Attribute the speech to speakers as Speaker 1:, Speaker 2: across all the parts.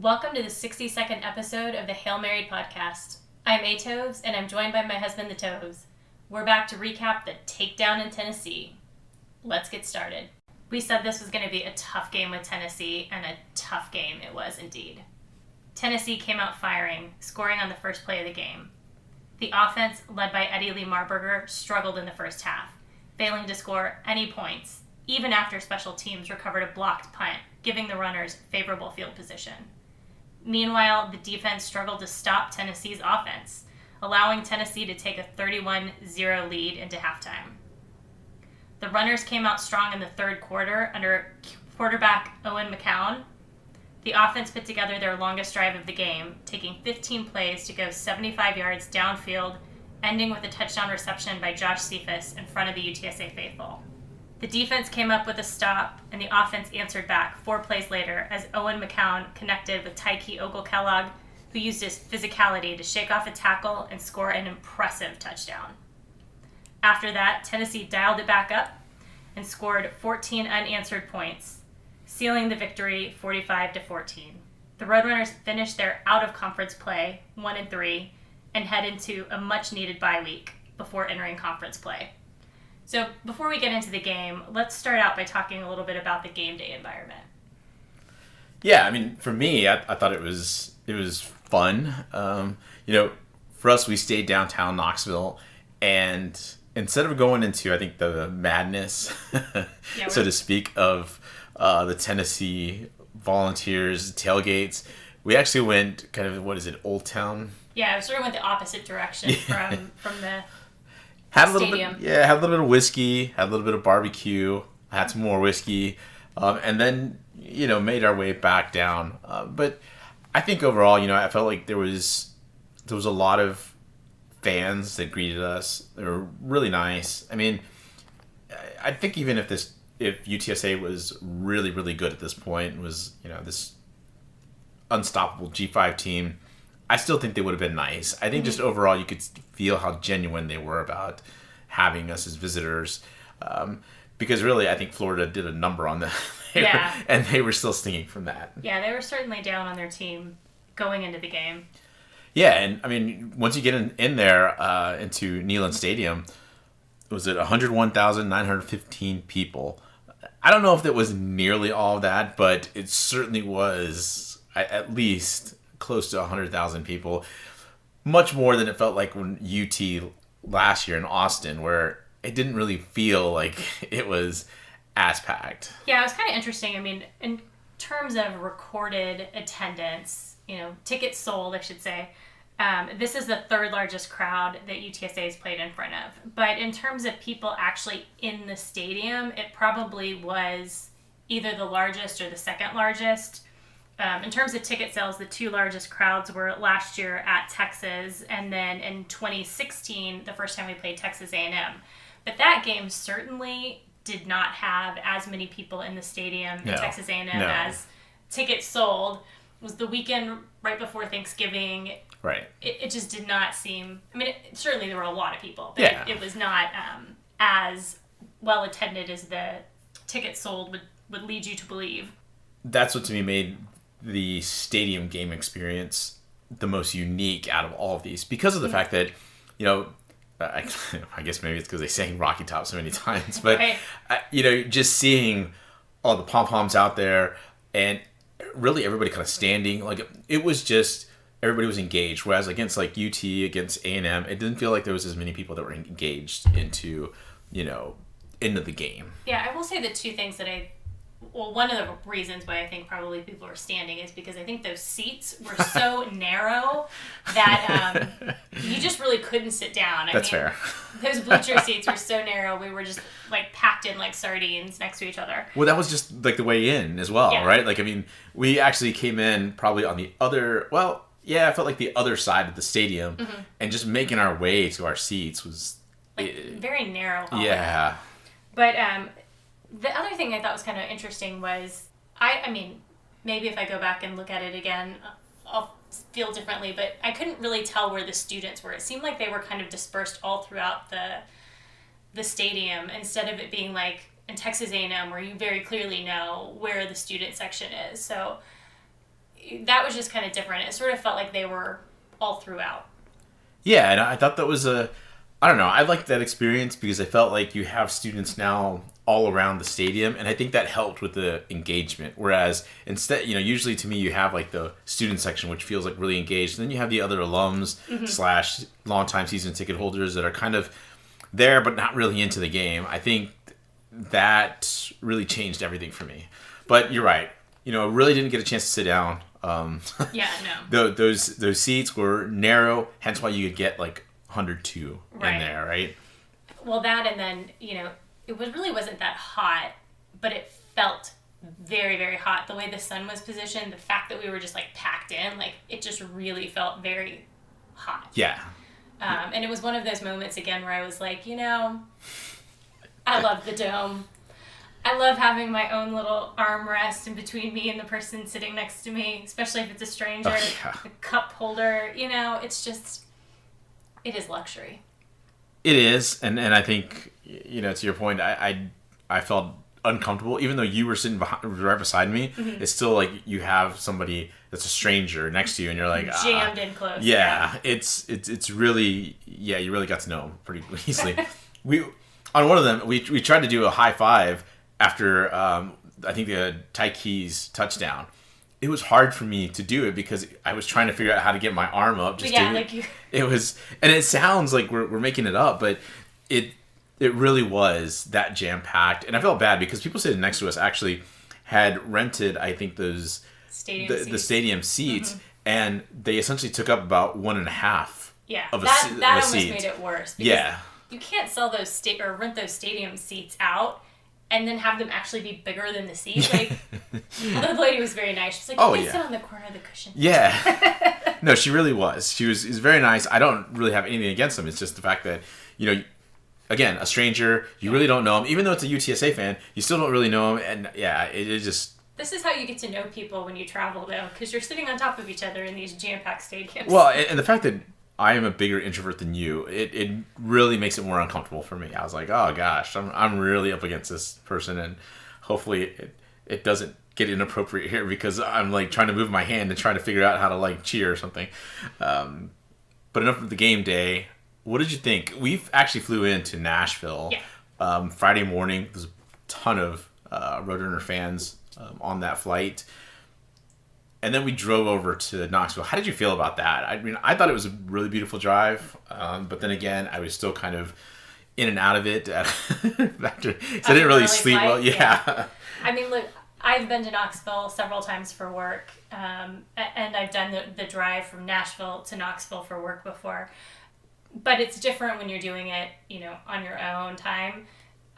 Speaker 1: Welcome to the 60-second episode of the Hail Married podcast. I'm A. Toves, and I'm joined by my husband, the Toves. We're back to recap the takedown in Tennessee. Let's get started. We said this was going to be a tough game with Tennessee, and a tough game it was indeed. Tennessee came out firing, scoring on the first play of the game. The offense, led by Eddie Lee Marburger, struggled in the first half, failing to score any points, even after special teams recovered a blocked punt, giving the runners favorable field position. Meanwhile, the defense struggled to stop Tennessee's offense, allowing Tennessee to take a 31-0 lead into halftime. The runners came out strong in the third quarter under quarterback Owen McCown. The offense put together their longest drive of the game, taking 15 plays to go 75 yards downfield, ending with a touchdown reception by Josh Cephas in front of the UTSA faithful. The defense came up with a stop, and the offense answered back 4 plays later as Owen McCown connected with Tyke Ogle-Kellogg, who used his physicality to shake off a tackle and score an impressive touchdown. After that, Tennessee dialed it back up and scored 14 unanswered points, sealing the victory 45-14. The Roadrunners finished their out-of-conference play 1-3 and head into a much-needed bye week before entering conference play. So before we get into the game, let's start out by talking a little bit about the game day environment.
Speaker 2: Yeah, I mean, for me, I thought it was fun. For us, we stayed downtown Knoxville, and instead of going into, I think, the madness, so to speak, of the Tennessee Volunteers tailgates, we actually went kind of, Old Town?
Speaker 1: Yeah, we sort of went the opposite direction from the
Speaker 2: had a
Speaker 1: stadium.
Speaker 2: Had a little bit of whiskey, had a little bit of barbecue, had some more whiskey, and then, made our way back down. But I think overall, I felt like there was a lot of fans that greeted us. They were really nice. I mean, I think even if UTSA was really, really good at this point, was, this unstoppable G5 team, I still think they would have been nice. I think just overall you could feel how genuine they were about having us as visitors. Because really, I think Florida did a number on them. And they were still stinging from that. Yeah,
Speaker 1: they were certainly down on their team going into the game.
Speaker 2: Yeah, and I mean, once you get in there into Neyland Stadium, was it 101,915 people? I don't know if that was nearly all of that, but it certainly was at least close to 100,000 people. Much more than it felt like when UT last year in Austin, where it didn't really feel like it was as packed.
Speaker 1: Yeah, it was kind of interesting. I mean, in terms of recorded attendance, tickets sold, I should say, this is the third largest crowd that UTSA has played in front of. But in terms of people actually in the stadium, it probably was either the largest or the second largest. In terms of ticket sales, the 2 largest crowds were last year at Texas, and then in 2016, the first time we played Texas A&M. But that game certainly did not have as many people in the stadium in Texas A&M as tickets sold. It was the weekend right before Thanksgiving.
Speaker 2: Right.
Speaker 1: It just did not seem... I mean, certainly there were a lot of people, but it was not as well attended as the tickets sold would lead you to believe.
Speaker 2: That's what to me made the stadium game experience the most unique out of all of these, because of the fact that, I guess maybe it's because they sang Rocky Top so many times, but, just seeing all the pom-poms out there and really everybody kind of standing, like it was just, everybody was engaged, whereas against like UT, against A&M, it didn't feel like there was as many people that were engaged into the game.
Speaker 1: Yeah, I will say the two things that one of the reasons why I think probably people are standing is because I think those seats were so narrow that you just really couldn't sit down.
Speaker 2: That's fair.
Speaker 1: Those bleacher seats were so narrow, we were just like packed in like sardines next to each other.
Speaker 2: Well, that was just like the way in as well, right? Like, I mean, we actually came in probably on the other, I felt like the other side of the stadium, and just making our way to our seats was...
Speaker 1: very narrow.
Speaker 2: Yeah.
Speaker 1: But the other thing I thought was kind of interesting was, I mean, maybe if I go back and look at it again, I'll feel differently, but I couldn't really tell where the students were. It seemed like they were kind of dispersed all throughout the stadium, instead of it being like in Texas A&M where you very clearly know where the student section is. So that was just kind of different. It sort of felt like they were all throughout.
Speaker 2: Yeah, and I thought that was I don't know, I liked that experience because I felt like you have students now all around the stadium, and I think that helped with the engagement. Whereas instead, usually to me you have like the student section, which feels like really engaged, and then you have the other alums / longtime season ticket holders that are kind of there but not really into the game. I think that really changed everything for me. But you're right. I really didn't get a chance to sit down.
Speaker 1: Yeah, no.
Speaker 2: Those seats were narrow, hence why you could get like 102 in there, right?
Speaker 1: Well, that, and then, really wasn't that hot, but it felt very, very hot. The way the sun was positioned, the fact that we were just like packed in, like it just really felt very hot.
Speaker 2: Yeah.
Speaker 1: And it was one of those moments again where I was like, I love the dome. I love having my own little armrest in between me and the person sitting next to me, especially if it's a stranger, a cup holder. It's just, it is luxury.
Speaker 2: It is, and I think, to your point, I felt uncomfortable, even though you were sitting right beside me. Mm-hmm. It's still like you have somebody that's a stranger next to you, and you're like
Speaker 1: jammed in close.
Speaker 2: Yeah, it's really, you really got to know them pretty easily. On one of them, we tried to do a high five after I think the Tyke's touchdown. It was hard for me to do it because I was trying to figure out how to get my arm up. It was, and it sounds like we're making it up, but it really was that jam packed. And I felt bad because people sitting next to us actually had rented, I think, those the stadium seats, mm-hmm. and they essentially took up about 1.5.
Speaker 1: Yeah,
Speaker 2: of
Speaker 1: that almost
Speaker 2: seat.
Speaker 1: Made it worse.
Speaker 2: Yeah,
Speaker 1: you can't sell those or rent those stadium seats out and then have them actually be bigger than the seat. Like, although the lady was very nice. She's like, you can sit on the corner of the cushion.
Speaker 2: Yeah. No, she really was. She was very nice. I don't really have anything against them. It's just the fact that, again, a stranger, you really don't know him. Even though it's a UTSA fan, you still don't really know him. And yeah, it just...
Speaker 1: This is how you get to know people when you travel, though, because you're sitting on top of each other in these jam-packed stadiums.
Speaker 2: Well, and the fact that I am a bigger introvert than you, it really makes it more uncomfortable for me. I was like, oh gosh, I'm really up against this person, and hopefully it doesn't get inappropriate here because I'm like trying to move my hand and trying to figure out how to like cheer or something. But enough of the game day. What did you think? We actually flew into Nashville Friday morning. There's a ton of Roadrunner fans on that flight. And then we drove over to Knoxville. How did you feel about that? I mean, I thought it was a really beautiful drive. But then again, I was still kind of in and out of it after. I didn't really sleep well. Yeah.
Speaker 1: I mean, look, I've been to Knoxville several times for work. And I've done the drive from Nashville to Knoxville for work before. But it's different when you're doing it, on your own time.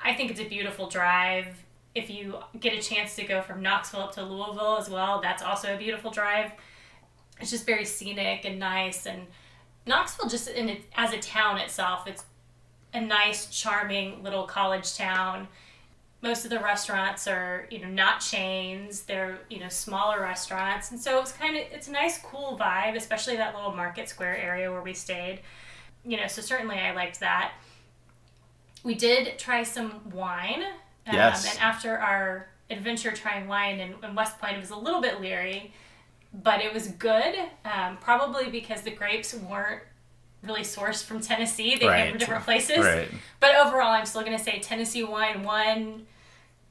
Speaker 1: I think it's a beautiful drive. If you get a chance to go from Knoxville up to Louisville as well, that's also a beautiful drive. It's just very scenic and nice. And Knoxville, just as a town itself, it's a nice, charming little college town. Most of the restaurants are, not chains. They're, smaller restaurants. And so it's a nice, cool vibe, especially that little Market Square area where we stayed. So certainly I liked that. We did try some wine.
Speaker 2: Yes.
Speaker 1: And after our adventure trying wine in West Point, it was a little bit leery, but it was good. Probably because the grapes weren't really sourced from Tennessee. They came from different places.
Speaker 2: Right.
Speaker 1: But overall, I'm still going to say Tennessee wine 1,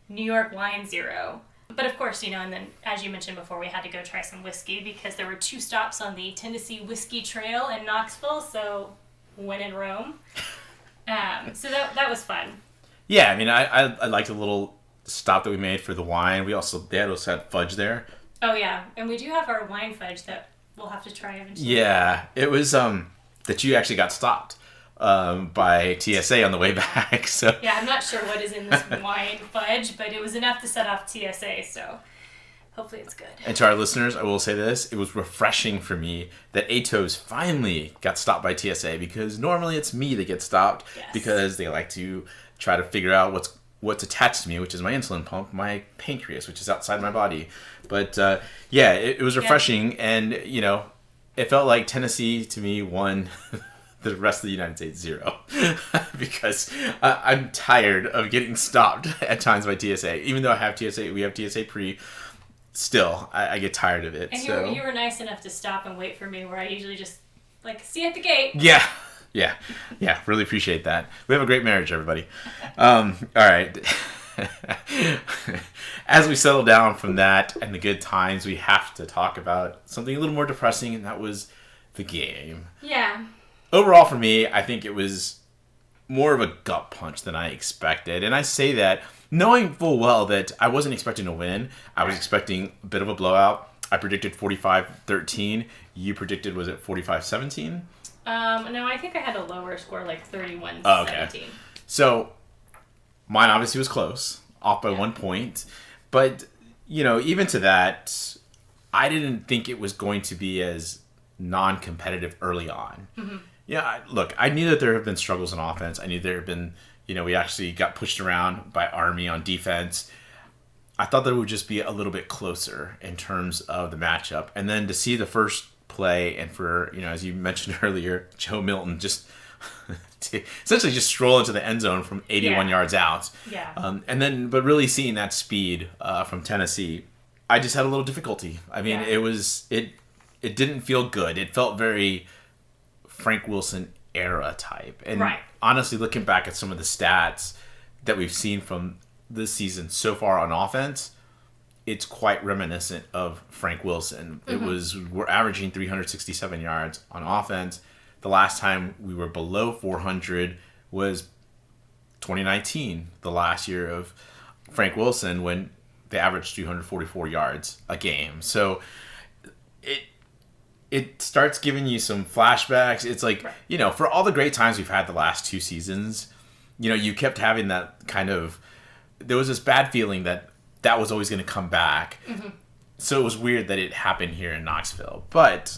Speaker 1: New York wine 0. But of course, and then as you mentioned before, we had to go try some whiskey because there were 2 stops on the Tennessee Whiskey Trail in Knoxville. So when in Rome. So that was fun.
Speaker 2: Yeah, I mean, I liked the little stop that we made for the wine. They also had fudge there.
Speaker 1: Oh, yeah. And we do have our wine fudge that we'll have to try eventually.
Speaker 2: Yeah. It was that you actually got stopped by TSA on the way back. So
Speaker 1: yeah, I'm not sure what is in this wine fudge, but it was enough to set off TSA, so hopefully it's good.
Speaker 2: And to our listeners, I will say this. It was refreshing for me that Atos finally got stopped by TSA because normally it's me that gets stopped because they like to try to figure out what's attached to me, which is my insulin pump, my pancreas, which is outside my body. But it was refreshing, and it felt like Tennessee to me won the rest of the United States 0 because I'm tired of getting stopped at times by TSA. Even though we have TSA pre. still, I get tired of it.
Speaker 1: And
Speaker 2: so.
Speaker 1: you were nice enough to stop and wait for me, where I usually just, like, see you at the gate.
Speaker 2: Yeah. Really appreciate that. We have a great marriage, everybody. All right. As we settle down from that and the good times, we have to talk about something a little more depressing, and that was the game.
Speaker 1: Yeah.
Speaker 2: Overall, for me, I think it was more of a gut punch than I expected. And I say that knowing full well that I wasn't expecting to win. I was expecting a bit of a blowout. I predicted 45-13. You predicted, was it 45-17?
Speaker 1: No, I think I had a lower score, like 31-17.
Speaker 2: Oh, okay. So, mine obviously was close, off by 1 point. But, even to that, I didn't think it was going to be as non-competitive early on. Mm-hmm. Yeah, look, I knew that there have been struggles in offense. I knew there have been, we actually got pushed around by Army on defense. I thought that it would just be a little bit closer in terms of the matchup. And then to see the first play and for, as you mentioned earlier, Joe Milton just to essentially just stroll into the end zone from 81 yards out.
Speaker 1: Yeah.
Speaker 2: But really seeing that speed from Tennessee, I just had a little difficulty. I mean, it didn't feel good. It felt very Frank Wilson era type. And honestly, looking back at some of the stats that we've seen from this season so far on offense, it's quite reminiscent of Frank Wilson. Mm-hmm. We're averaging 367 yards on offense. The last time we were below 400 was 2019, the last year of Frank Wilson, when they averaged 344 yards a game. So it starts giving you some flashbacks. It's like, for all the great times we've had the last two seasons, you kept having that kind of, there was this bad feeling that was always going to come back. Mm-hmm. So it was weird that it happened here in Knoxville. But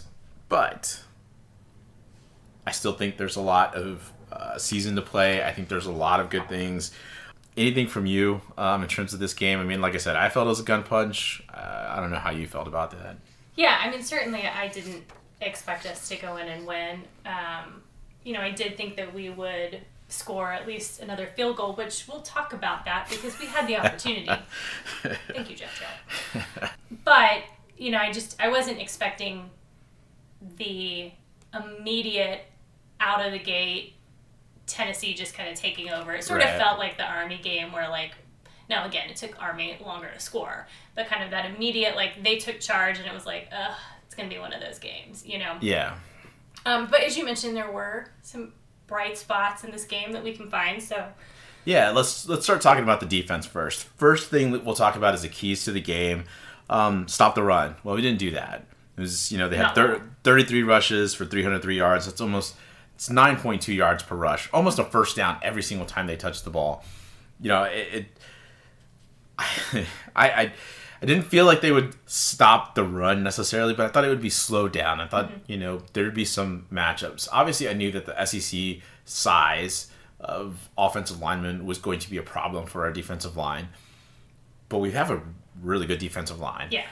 Speaker 2: I still think there's a lot of season to play. I think there's a lot of good things. Anything from you in terms of this game? I mean, like I said, I felt it was a gun punch. I don't know how you felt about that.
Speaker 1: Yeah, I mean, certainly I didn't expect us to go in and win. I did think that we would score at least another field goal, which we'll talk about that because we had the opportunity. Thank you, Jeff. But, I wasn't expecting the immediate out of the gate Tennessee just kind of taking over. It sort of felt like the Army game where, like, now again, it took Army longer to score, but kind of that immediate, like, they took charge and it was like, it's going to be one of those games,
Speaker 2: Yeah.
Speaker 1: But as you mentioned, there were some bright spots in this game that we can find, so.
Speaker 2: Yeah, let's start talking about the defense first. First thing that we'll talk about is the keys to the game. Stop the run. Well, we didn't do that. It was, they had 33 rushes for 303 yards. It's 9.2 yards per rush. Almost a first down every single time they touched the ball. I didn't feel like they would stop the run necessarily, but I thought it would be slowed down. I thought, there'd be some matchups. Obviously, I knew that the SEC size of offensive linemen was going to be a problem for our defensive line, but we have a really good defensive line.
Speaker 1: Yeah.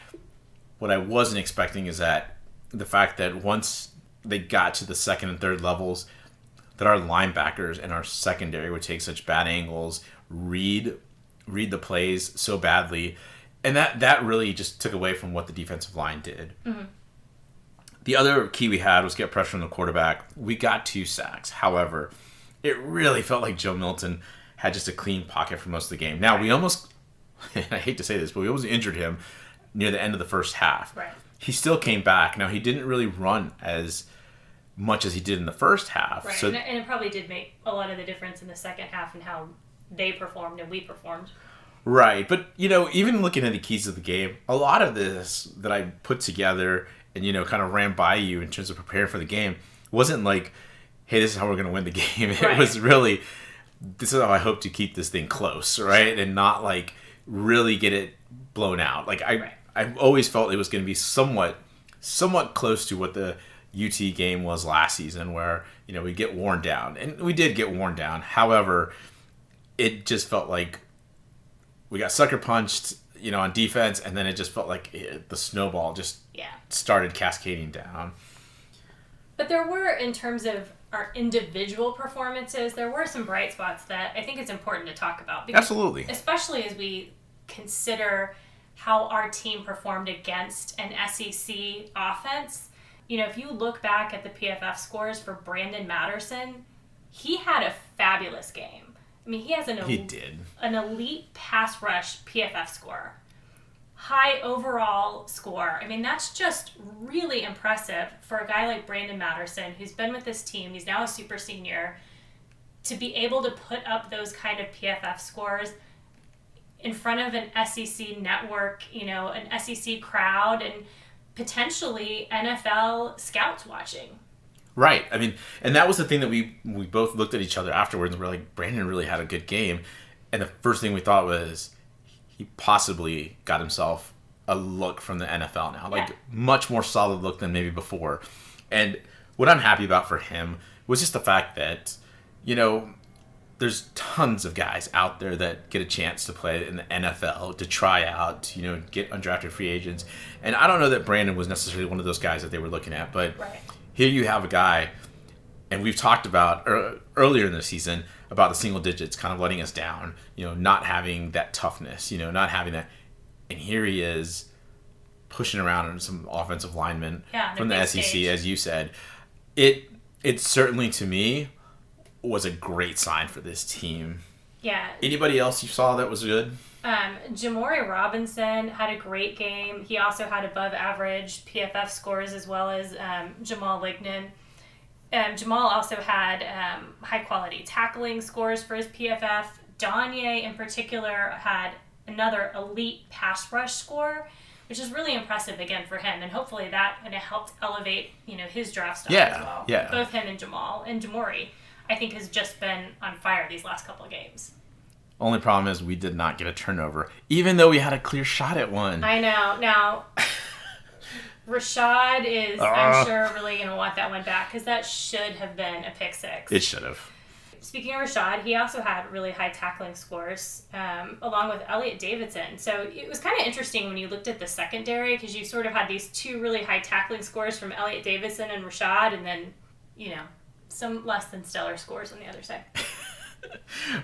Speaker 2: What I wasn't expecting is that the fact that once they got to the second and third levels, that our linebackers and our secondary would take such bad angles, read the plays so badly, and that really just took away from what the defensive line did. Mm-hmm. The other key we had was get pressure on the quarterback. We got 2 sacks. However, it really felt like Joe Milton had just a clean pocket for most of the game. Now, we almost, I hate to say this, but we almost injured him near the end of the first half.
Speaker 1: Right.
Speaker 2: He still came back. Now, he didn't really run as much as he did in the first half.
Speaker 1: Right,
Speaker 2: so,
Speaker 1: and it probably did make a lot of the difference in the second half and how they performed and we performed.
Speaker 2: Right, but, even looking at the keys of the game, a lot of this that I put together and, kind of ran by you in terms of preparing for the game wasn't like, hey, this is how we're going to win the game. It was really, this is how I hope to keep this thing close, right? And not, like, really get it blown out. Like, I always felt it was going to be somewhat close to what the UT game was last season where, we get worn down. And we did get worn down. However, it just felt like we got sucker punched, on defense, and then it just felt like the snowball just started cascading down.
Speaker 1: But there were, in terms of our individual performances, there were some bright spots that I think it's important to talk about.
Speaker 2: Absolutely.
Speaker 1: Especially as we consider how our team performed against an SEC offense. You know, if you look back at the PFF scores for Brandon Matterson, he had a fabulous game. I mean, he has an elite pass rush PFF score. High overall score. I mean, that's just really impressive for a guy like Brandon Matterson, who's been with this team. He's now a super senior. To be able to put up those kind of PFF scores in front of an SEC network, you know, an SEC crowd, and potentially NFL scouts watching.
Speaker 2: Right. I mean, and that was the thing that we both looked at each other afterwards and we're like, Brandon really had a good game. And the first thing we thought was he possibly got himself a look from the NFL now. Like, much more solid look than maybe before. And what I'm happy about for him was just the fact that, you know, there's tons of guys out there that get a chance to play in the NFL, to try out, you know, get undrafted free agents. And I don't know that Brandon was necessarily one of those guys that they were looking at, but here you have a guy, and we've talked about earlier in the season about the single digits kind of letting us down, you know, not having that toughness, you know, not having that. And here he is pushing around on some offensive linemen from the SEC, stage. As you said. It certainly, to me, was a great sign for this team.
Speaker 1: Yeah.
Speaker 2: Anybody else you saw that was good?
Speaker 1: Jamori Robinson had a great game. He also had above average PFF scores, as well as Jamal Lignan. Jamal also had high quality tackling scores for his PFF. Donye in particular had another elite pass rush score, which is really impressive again for him, and hopefully that kind of helped elevate, you know, his draft stock as well. Yeah. Both him and Jamal, and Jamori, I think, has just been on fire these last couple of games.
Speaker 2: Only problem is we did not get a turnover, even though we had a clear shot at one.
Speaker 1: I know. Now, Rashad is, I'm sure, really going to want that one back, because that should have been a pick six.
Speaker 2: It should have.
Speaker 1: Speaking of Rashad, he also had really high tackling scores, along with Elliott Davidson. So it was kind of interesting when you looked at the secondary, because you sort of had these two really high tackling scores from Elliott Davidson and Rashad, and then, you know, some less than stellar scores on the other side.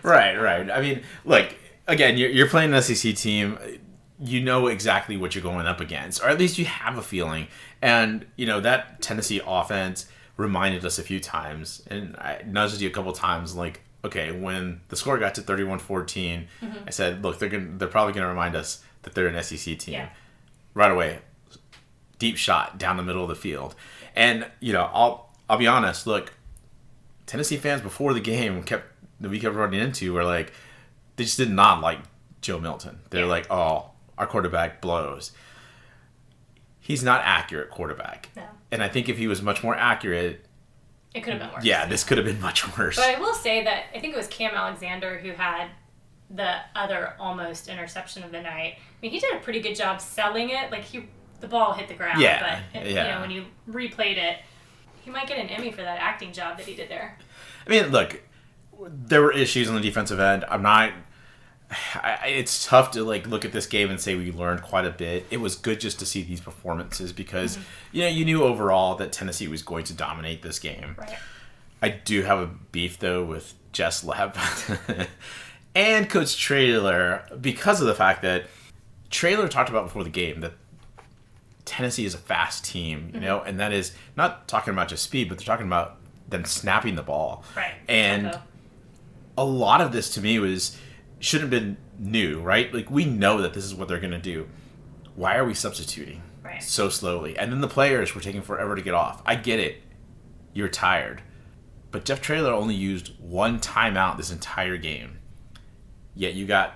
Speaker 2: Right. I mean, look, again, you're playing an SEC team. You know exactly what you're going up against, or at least you have a feeling. And, you know, that Tennessee offense reminded us a few times, and I nudged you a couple times, like, okay, when the score got to 31-14, I said, look, they're probably going to remind us that they're an SEC team. Yeah. Right away, deep shot down the middle of the field. And, you know, I'll be honest, look, Tennessee fans before the game we kept running into were like, they just did not like Joe Milton. They're like, oh, our quarterback blows. He's not accurate quarterback. No. And I think if he was much more accurate,
Speaker 1: it could have been worse.
Speaker 2: Yeah, this could have been much worse.
Speaker 1: But I will say that I think it was Cam Alexander who had the other almost interception of the night. I mean, he did a pretty good job selling it. Like, the ball hit the ground.
Speaker 2: Yeah.
Speaker 1: But, you know, when you replayed it, he might get an Emmy for that acting job that he did there.
Speaker 2: I mean, look, there were issues on the defensive end. It's tough to, like, look at this game and say we learned quite a bit. It was good just to see these performances because, you know, you knew overall that Tennessee was going to dominate this game.
Speaker 1: Right.
Speaker 2: I do have a beef, though, with Jess Lepp and Coach Traylor because of the fact that Traylor talked about before the game that Tennessee is a fast team, you know, and that is not talking about just speed, but they're talking about them snapping the ball.
Speaker 1: Right.
Speaker 2: And a lot of this to me shouldn't have been new, right? Like, we know that this is what they're going to do. Why are we substituting so slowly? And then the players were taking forever to get off. I get it. You're tired. But Jeff Traylor only used one timeout this entire game. Yet you got,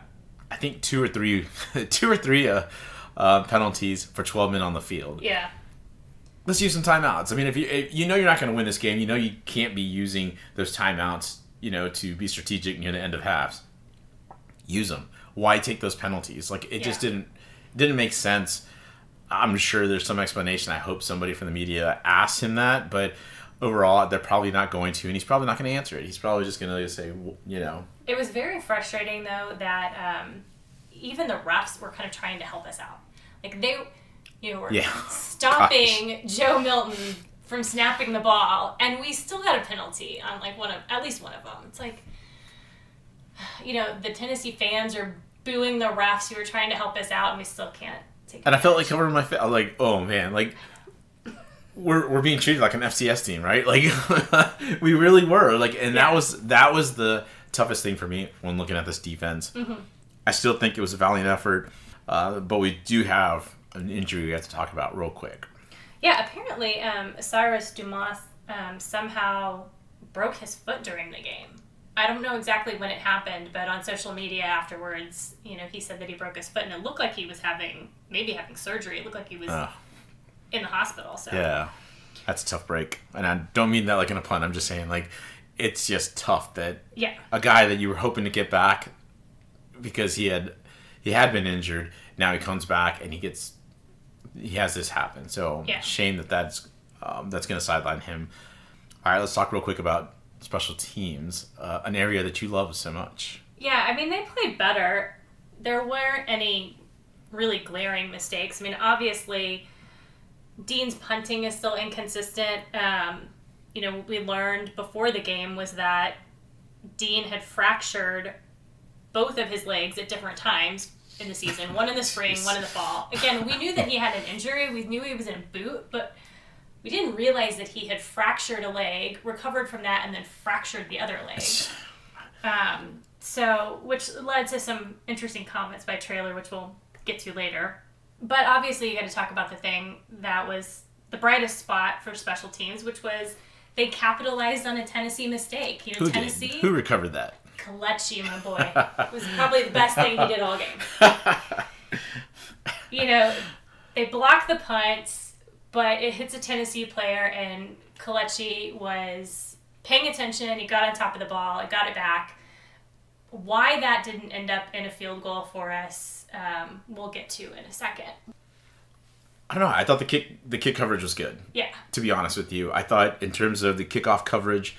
Speaker 2: I think, two or three penalties for 12 men on the field.
Speaker 1: Yeah.
Speaker 2: Let's use some timeouts. I mean, if you know you're not going to win this game, you know you can't be using those timeouts, you know, to be strategic near the end of halves. Use them. Why take those penalties? Like, it just didn't make sense. I'm sure there's some explanation. I hope somebody from the media asked him that, but overall, they're probably not going to, and he's probably not going to answer it. He's probably just going to say, you know.
Speaker 1: It was very frustrating, though, that even the refs were kind of trying to help us out. Like, they, you know, were stopping Joe Milton from snapping the ball, and we still got a penalty on, like, at least one of them. It's like, you know, the Tennessee fans are booing the refs who were trying to help us out, and we still can't take it.
Speaker 2: And I felt like covering my face. I was like, oh man, like we're being treated like an FCS team, right? Like we really were. Like, and that was the toughest thing for me when looking at this defense. Mm-hmm. I still think it was a valiant effort, but we do have an injury we have to talk about real quick.
Speaker 1: Yeah, apparently Cyrus Dumas somehow broke his foot during the game. I don't know exactly when it happened, but on social media afterwards, he said that he broke his foot, and it looked like he was having surgery. It looked like he was in the hospital. So
Speaker 2: yeah, that's a tough break. And I don't mean that like in a pun. I'm just saying, like, it's just tough that a guy that you were hoping to get back because he had been injured, now he comes back and he has this happen. So shame that's going to sideline him. All right, let's talk real quick about special teams, an area that you love so much.
Speaker 1: Yeah, I mean, they played better. There weren't any really glaring mistakes. I mean, obviously, Dean's punting is still inconsistent. What we learned before the game was that Dean had fractured both of his legs at different times in the season. One in the spring, one in the fall. Again, we knew that he had an injury. We knew he was in a boot, but we didn't realize that he had fractured a leg, recovered from that, and then fractured the other leg. Which led to some interesting comments by Traylor, which we'll get to later. But obviously, you got to talk about the thing that was the brightest spot for special teams, which was they capitalized on a Tennessee mistake. Tennessee.
Speaker 2: Who recovered that?
Speaker 1: Kalechi, my boy. It was probably the best thing he did all game. They blocked the punt, but it hits a Tennessee player, and Kalechi was paying attention. He got on top of the ball. It got it back. Why that didn't end up in a field goal for us, we'll get to in a second.
Speaker 2: I don't know. I thought the kick coverage was good.
Speaker 1: Yeah.
Speaker 2: To be honest with you, I thought in terms of the kickoff coverage,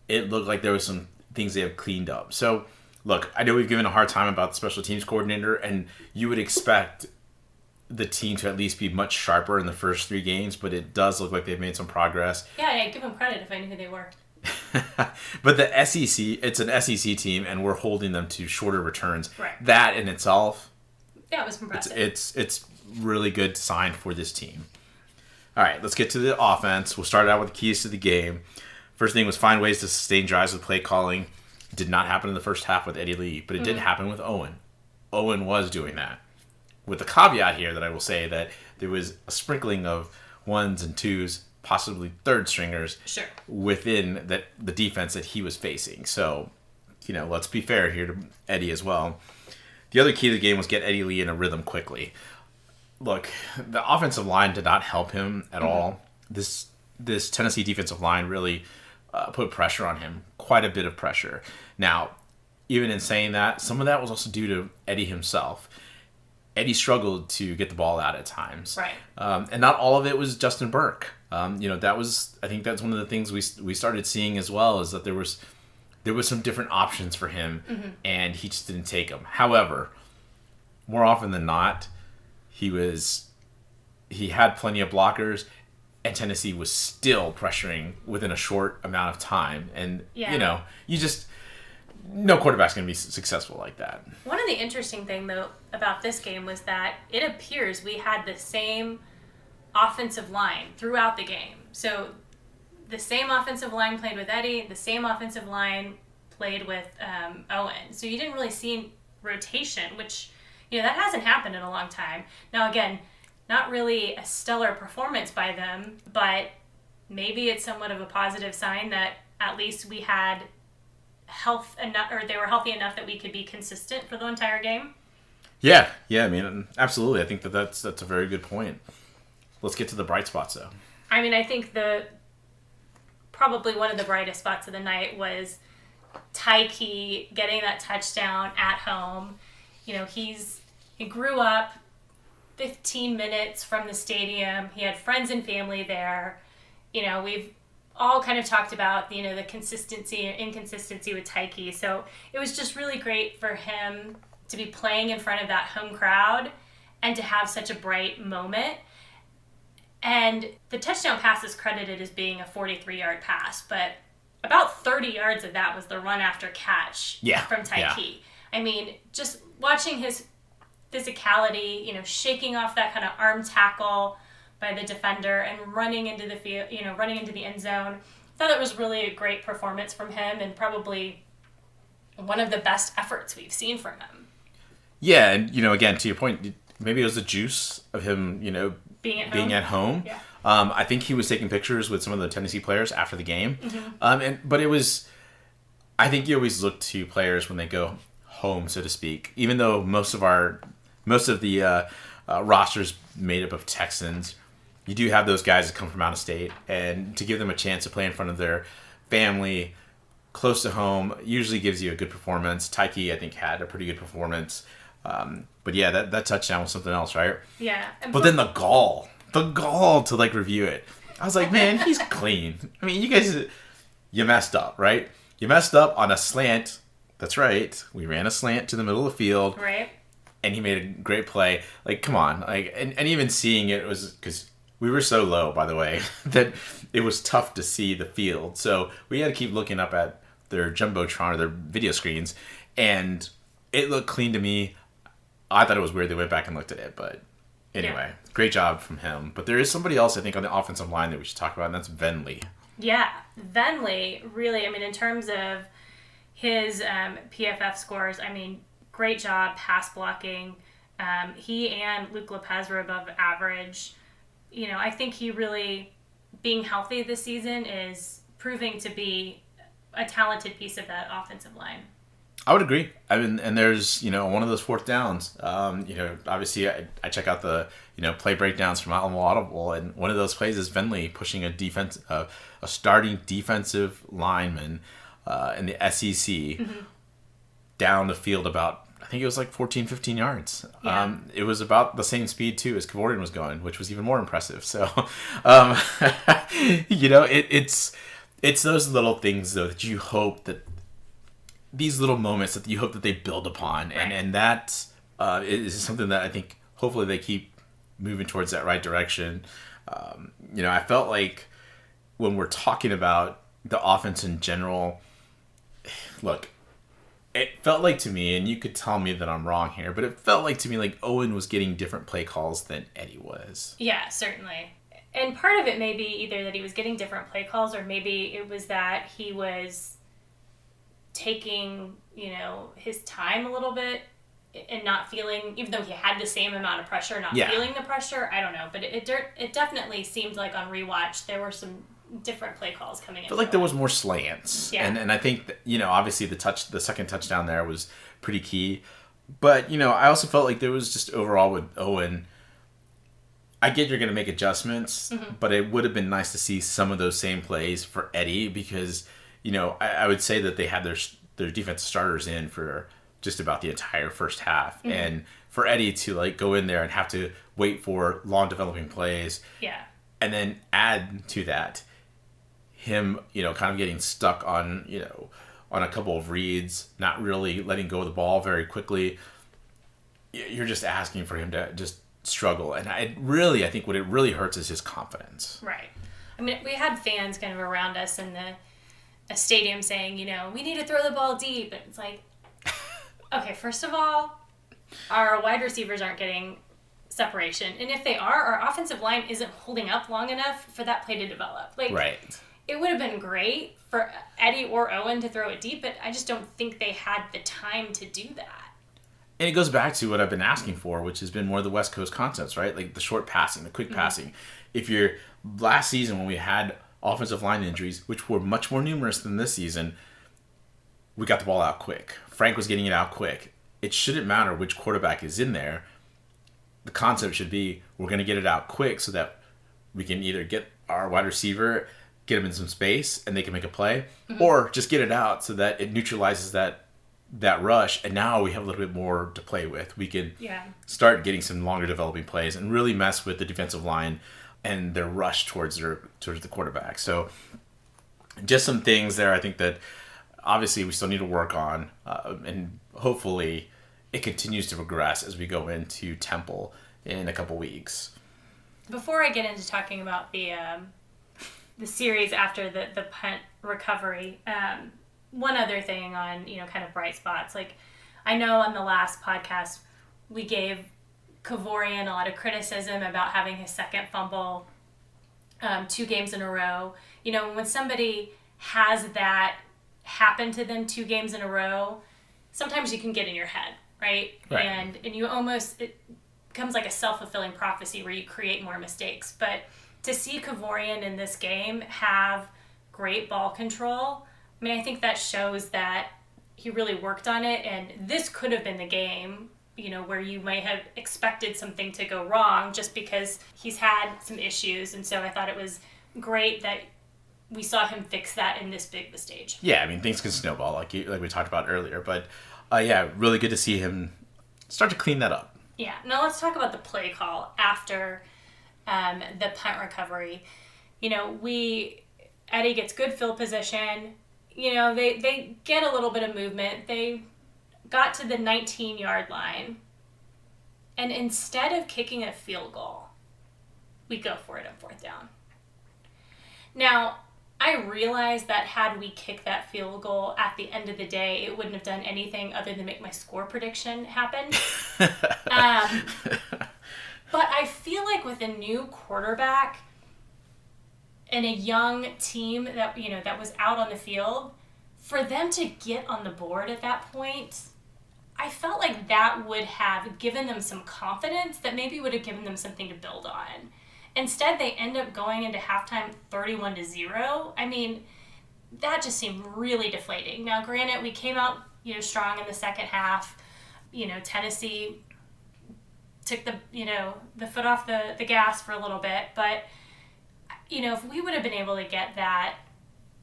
Speaker 2: it looked like there was some things they have cleaned up. So, look, I know we've given a hard time about the special teams coordinator, and you would expect the team to at least be much sharper in the first 3 games, but it does look like they've made some progress.
Speaker 1: Yeah, I'd give them credit if I knew who they were.
Speaker 2: But the SEC, it's an SEC team, and we're holding them to shorter returns.
Speaker 1: Right.
Speaker 2: That in itself,
Speaker 1: it was impressive.
Speaker 2: It's really good sign for this team. All right, let's get to the offense. We'll start out with the keys to the game. First thing was find ways to sustain drives with play calling. It did not happen in the first half with Eddie Lee, but it did happen with Owen. Owen was doing that. With the caveat here that I will say that there was a sprinkling of 1s and 2s, possibly 3rd stringers within the defense that he was facing. So, let's be fair here to Eddie as well. The other key to the game was get Eddie Lee in a rhythm quickly. Look, the offensive line did not help him at all. This Tennessee defensive line really put pressure on him, quite a bit of pressure. Now, even in saying that, some of that was also due to Eddie himself. Eddie struggled to get the ball out at times.
Speaker 1: Right.
Speaker 2: And not all of it was Justin Burke. I think that's one of the things we started seeing as well, is that there was some different options for him, and he just didn't take them. However, more often than not, he had plenty of blockers, and Tennessee was still pressuring within a short amount of time. And, no quarterback's going to be successful like that.
Speaker 1: One of the interesting thing, though, about this game was that it appears we had the same offensive line throughout the game. So the same offensive line played with Eddie, the same offensive line played with Owen. So you didn't really see rotation, which, that hasn't happened in a long time. Now, again, not really a stellar performance by them, but maybe it's somewhat of a positive sign that at least we had health enough, or they were healthy enough that we could be consistent for the entire game.
Speaker 2: Yeah, I mean, absolutely. I think that's a very good point. Let's get to the bright spots, though.
Speaker 1: I mean, I think probably one of the brightest spots of the night was Tyke getting that touchdown at home. He grew up 15 minutes from the stadium. He had friends and family there. We've all kind of talked about, the consistency and inconsistency with Tyke. So it was just really great for him to be playing in front of that home crowd and to have such a bright moment. And the touchdown pass is credited as being a 43-yard pass, but about 30 yards of that was the run after catch from Tyke. Yeah. I mean, just watching his physicality, shaking off that kind of arm tackle by the defender and running into the field, running into the end zone. I thought it was really a great performance from him and probably one of the best efforts we've seen from him.
Speaker 2: Yeah, and again, to your point, maybe it was the juice of him,
Speaker 1: being
Speaker 2: at home.
Speaker 1: Yeah.
Speaker 2: I think he was taking pictures with some of the Tennessee players after the game. But it was, I think you always look to players when they go home, so to speak. Even though most of the rosters made up of Texans, you do have those guys that come from out of state, and to give them a chance to play in front of their family close to home usually gives you a good performance. Tyke, I think, had a pretty good performance. But yeah, that touchdown was something else, right?
Speaker 1: Yeah.
Speaker 2: But then the gall to review it. I was like, man, he's clean. I mean, you guys, you messed up, right? You messed up on a slant. That's right. We ran a slant to the middle of the field.
Speaker 1: Right.
Speaker 2: And he made a great play. Like, come on. Like, and even seeing it was because we were so low, by the way, that it was tough to see the field. So we had to keep looking up at their Jumbotron or their video screens. And it looked clean to me. I thought it was weird they went back and looked at it, but anyway, Great job from him. But there is somebody else, I think, on the offensive line that we should talk about, and that's Venley.
Speaker 1: Yeah, Venley, really, I mean, in terms of his PFF scores, I mean, great job pass blocking. He and Luke Lopez were above average. I think he really, being healthy this season, is proving to be a talented piece of that offensive line.
Speaker 2: I would agree. I mean, and there's, one of those fourth downs. Obviously I check out the, play breakdowns from Alamo Audible, and one of those plays is Venley pushing a starting defensive lineman in the SEC down the field about, I think it was like 14, 15 yards.
Speaker 1: Yeah.
Speaker 2: It was about the same speed, too, as Kavorian was going, which was even more impressive. So, it's those little things, though, that you hope that these little moments that you hope that they build upon.
Speaker 1: Right.
Speaker 2: And that is something that I think hopefully they keep moving towards that right direction. I felt like when we're talking about the offense in general, look, it felt like to me, and you could tell me that I'm wrong here, but it felt like to me like Owen was getting different play calls than Eddie was.
Speaker 1: Yeah, certainly. And part of it may be either that he was getting different play calls, or maybe it was that he was taking, his time a little bit and not feeling, even though he had the same amount of pressure, not feeling the pressure. I don't know. But it definitely seemed like on rewatch there were some different play calls coming in.
Speaker 2: I feel like there was more slants.
Speaker 1: Yeah.
Speaker 2: And I think that, obviously the second touchdown there was pretty key. But, I also felt like there was just overall with Owen, I get you're going to make adjustments, but it would have been nice to see some of those same plays for Eddie because, I would say that they had their defensive starters in for just about the entire first half. And for Eddie to go in there and have to wait for long developing plays.
Speaker 1: Yeah.
Speaker 2: And then add to that him, kind of getting stuck on, on a couple of reads, not really letting go of the ball very quickly. You're just asking for him to just struggle. And I think what it really hurts is his confidence.
Speaker 1: Right. I mean, we had fans kind of around us in a stadium saying, we need to throw the ball deep. And it's like, okay, first of all, our wide receivers aren't getting separation. And if they are, our offensive line isn't holding up long enough for that play to develop.
Speaker 2: Right.
Speaker 1: It would have been great for Eddie or Owen to throw it deep, but I just don't think they had the time to do that.
Speaker 2: And it goes back to what I've been asking for, which has been more of the West Coast concepts, right? Like the short passing, the quick passing. If you're last season when we had offensive line injuries, which were much more numerous than this season, we got the ball out quick. Frank was getting it out quick. It shouldn't matter which quarterback is in there. The concept should be we're going to get it out quick so that we can either get our wide receiver, get him in some space, and they can make a play, or just get it out so that it neutralizes that rush, and now we have a little bit more to play with. We can start getting some longer developing plays and really mess with the defensive line and their rush towards the quarterback. So just some things there I think that obviously we still need to work on, and hopefully it continues to progress as we go into Temple in a couple weeks.
Speaker 1: Before I get into talking about the series after the punt recovery, one other thing on, kind of bright spots. I know on the last podcast we gave Kavorian a lot of criticism about having his second fumble 2 games in a row. You know, when somebody has that happen to them 2 games in a row, sometimes you can get in your head, right? And you almost, it becomes like a self-fulfilling prophecy where you create more mistakes. But to see Kavorian in this game have great ball control, I mean, I think that shows that he really worked on it, and this could have been the game, you know, where you might have expected something to go wrong just because he's had some issues. And so I thought it was great that we saw him fix that in this big stage.
Speaker 2: Yeah, I mean, things can snowball like we talked about earlier, but yeah, really good to see him start to clean that up.
Speaker 1: Yeah. Now let's talk about the play call after the punt recovery. You know, Eddie gets good field position. You know, they get a little bit of movement. They got to the 19-yard line, and instead of kicking a field goal, we go for it on 4th down. Now, I realize that had we kicked that field goal at the end of the day, it wouldn't have done anything other than make my score prediction happen. But I feel like with a new quarterback and a young team that, you know, that was out on the field, for them to get on the board at that point, I felt like that would have given them some confidence that maybe would have given them something to build on. Instead, they end up going into halftime 31-0. I mean, that just seemed really deflating. Now, granted, we came out, you know, strong in the second half. You know, Tennessee took the foot off the gas for a little bit, but you know, if we would have been able to get that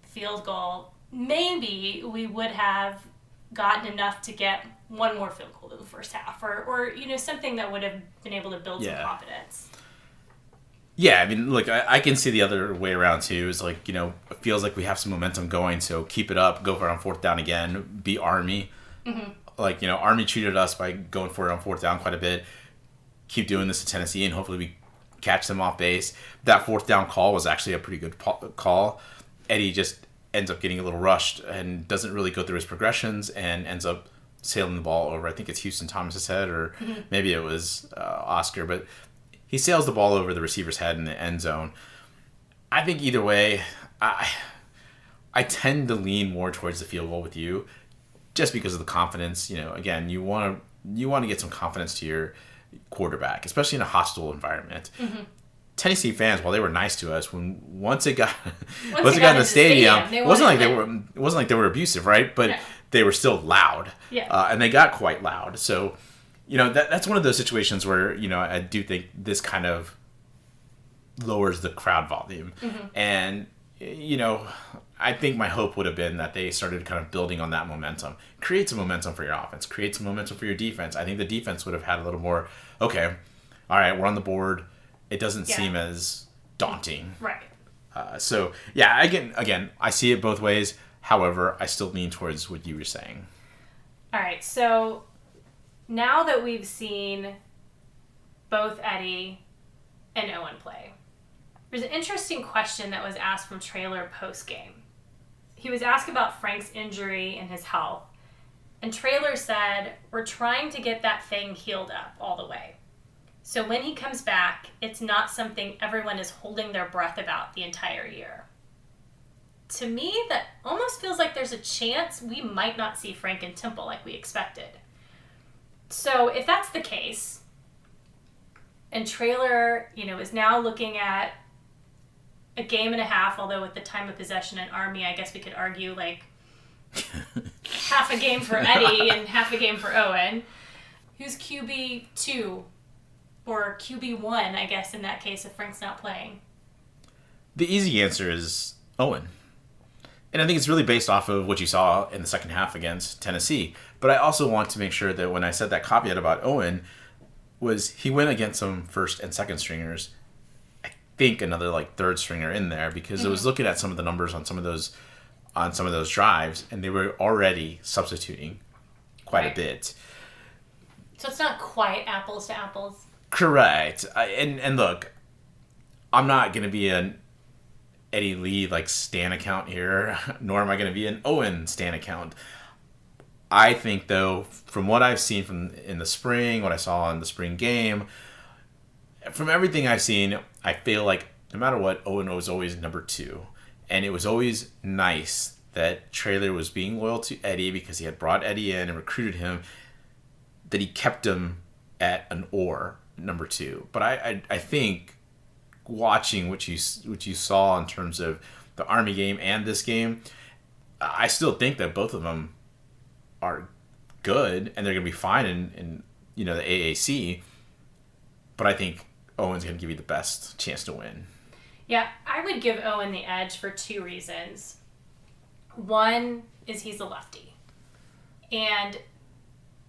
Speaker 1: field goal, maybe we would have gotten enough to get one more field goal in the first half, or you know, something that would have been able to build some confidence.
Speaker 2: Yeah, I mean, look, I can see the other way around too. Is like, you know, it feels like we have some momentum going, so keep it up, go for it on 4th down again, be Army. Mm-hmm. Like, you know, Army treated us by going for it on 4th down quite a bit. Keep doing this to Tennessee, and hopefully we catch them off base. That 4th down call was actually a pretty good call. Eddie just ends up getting a little rushed and doesn't really go through his progressions and ends up sailing the ball over. I think it's Houston Thomas's head, or maybe it was Oscar, but he sails the ball over the receiver's head in the end zone. I think either way, I tend to lean more towards the field goal with you, just because of the confidence. You know, again, you want to get some confidence to your quarterback, especially in a hostile environment. Mm-hmm. Tennessee fans, while they were nice to us, once it got in the stadium, it wasn't like they were abusive, right? But they were still loud, and they got quite loud. So, you know, that's one of those situations where, you know, I do think this kind of lowers the crowd volume, and you know, I think my hope would have been that they started kind of building on that momentum, create some momentum for your offense, create some momentum for your defense. I think the defense would have had a little more, okay, all right, we're on the board. It doesn't seem as daunting.
Speaker 1: Right.
Speaker 2: So, yeah, again, I see it both ways. However, I still lean towards what you were saying.
Speaker 1: All right, so now that we've seen both Eddie and Owen play, there's an interesting question that was asked from Traylor post-game. He was asked about Frank's injury and his health, and Traylor said, "We're trying to get that thing healed up all the way. So when he comes back, it's not something everyone is holding their breath about the entire year." To me, that almost feels like there's a chance we might not see Frank and Temple like we expected. So if that's the case, and Traylor, you know, is now looking at a game and a half, although with the time of possession in Army, I guess we could argue like half a game for Eddie and half a game for Owen. Who's QB2? Or QB1, I guess, in that case, if Frank's not playing?
Speaker 2: The easy answer is Owen. And I think it's really based off of what you saw in the second half against Tennessee. But I also want to make sure that when I said that caveat about Owen, was he went against some first and second stringers. I think another like third stringer in there, because I was looking at some of the numbers on some of those drives, and they were already substituting quite a bit.
Speaker 1: So it's not quite apples to apples.
Speaker 2: Correct. And look, I'm not going to be an Eddie Lee like Stan account here, nor am I going to be an Owen Stan account. I think, though, from what I've seen in the spring, what I saw in the spring game, from everything I've seen, I feel like no matter what, Owen was always number 2. And it was always nice that Traylor was being loyal to Eddie because he had brought Eddie in and recruited him, that he kept him at an number 2. But I think watching what you saw in terms of the Army game and this game, I still think that both of them are good and they're going to be fine in the AAC. But I think Owen's going to give you the best chance to win.
Speaker 1: Yeah, I would give Owen the edge for 2 reasons. One is he's a lefty. And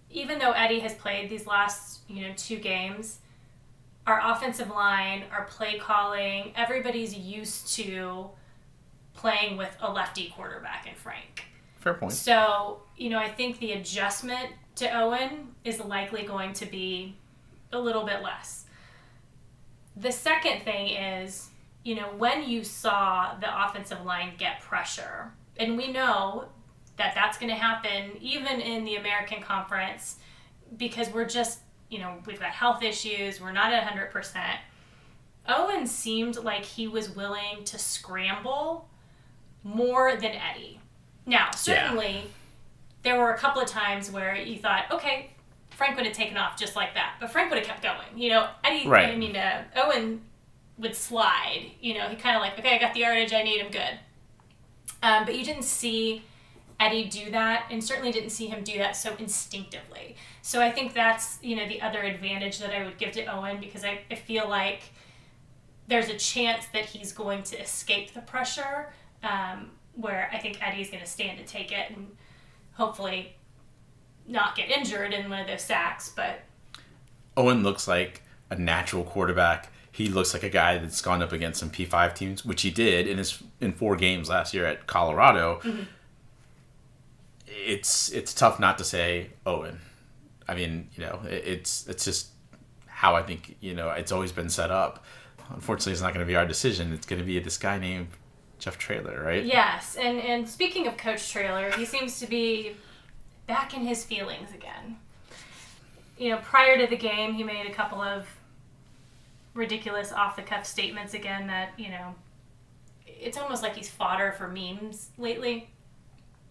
Speaker 1: even though Eddie has played these last, 2 games, our offensive line, our play calling, everybody's used to playing with a lefty quarterback in Frank.
Speaker 2: Fair point.
Speaker 1: So, I think the adjustment to Owen is likely going to be a little bit less. The second thing is, when you saw the offensive line get pressure, and we know that that's going to happen even in the American Conference because we're just, we've got health issues, we're not at 100%. Owen seemed like he was willing to scramble more than Eddie. Now, certainly, there were a couple of times where you thought, okay, Frank would have taken off just like that, but Frank would have kept going. Eddie, right. Owen would slide. He kind of like, okay, I got the yardage I need, I'm good. But you didn't see Eddie do that, and certainly didn't see him do that so instinctively. So I think that's, the other advantage that I would give to Owen, because I feel like there's a chance that he's going to escape the pressure, where I think Eddie's going to stand to take it and hopefully not get injured in one of those sacks. But
Speaker 2: Owen looks like a natural quarterback. He looks like a guy that's gone up against some P5 teams, which he did in 4 games last year at Colorado. Mm-hmm. It's tough not to say Owen. I mean, it's just how I think, it's always been set up. Unfortunately, it's not going to be our decision. It's going to be this guy named Jeff Traylor, right?
Speaker 1: Yes, and speaking of Coach Traylor, he seems to be back in his feelings again. Prior to the game, he made a couple of ridiculous off-the-cuff statements again that, it's almost like he's fodder for memes lately.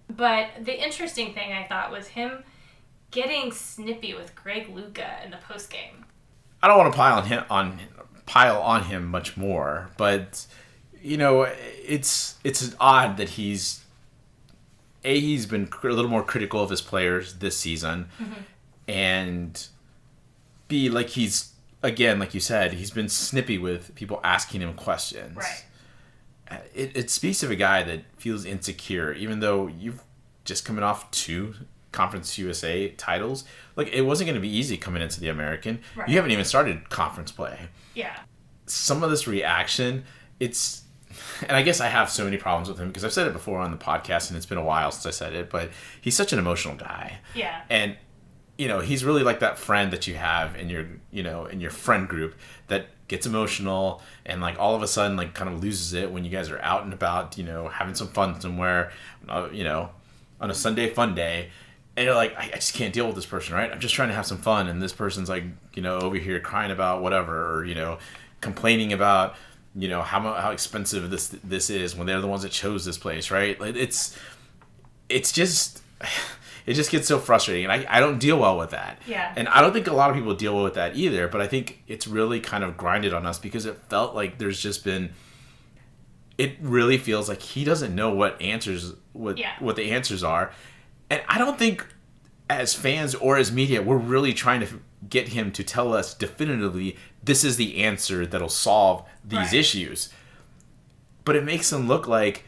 Speaker 1: But the interesting thing I thought was him getting snippy with Greg Luca in the postgame.
Speaker 2: I don't want to pile on him much more, but it's odd that he's been a little more critical of his players this season, mm-hmm. and B, like he's, again, like you said, he's been snippy with people asking him questions.
Speaker 1: Right.
Speaker 2: It speaks of a guy that feels insecure, even though you've just coming off 2 Conference USA titles. Like, it wasn't going to be easy coming into the American. Right. You haven't even started conference play.
Speaker 1: Yeah.
Speaker 2: Some of this reaction, and I guess I have so many problems with him because I've said it before on the podcast and it's been a while since I said it, but he's such an emotional guy.
Speaker 1: Yeah.
Speaker 2: And, he's really like that friend that you have in your friend group that gets emotional and like all of a sudden like kind of loses it when you guys are out and about, having some fun somewhere, on a Sunday fun day. And you're like, I just can't deal with this person, right? I'm just trying to have some fun. And this person's like, over here crying about whatever, or, complaining about, how expensive this is when they're the ones that chose this place, right? Like it's just, it just gets so frustrating. And I don't deal well with that.
Speaker 1: Yeah.
Speaker 2: And I don't think a lot of people deal well with that either. But I think it's really kind of grinded on us because it felt like there's just been, it really feels like he doesn't know what the answers are. And I don't think as fans or as media, we're really trying to get him to tell us definitively this is the answer that'll solve these issues. But it makes him look like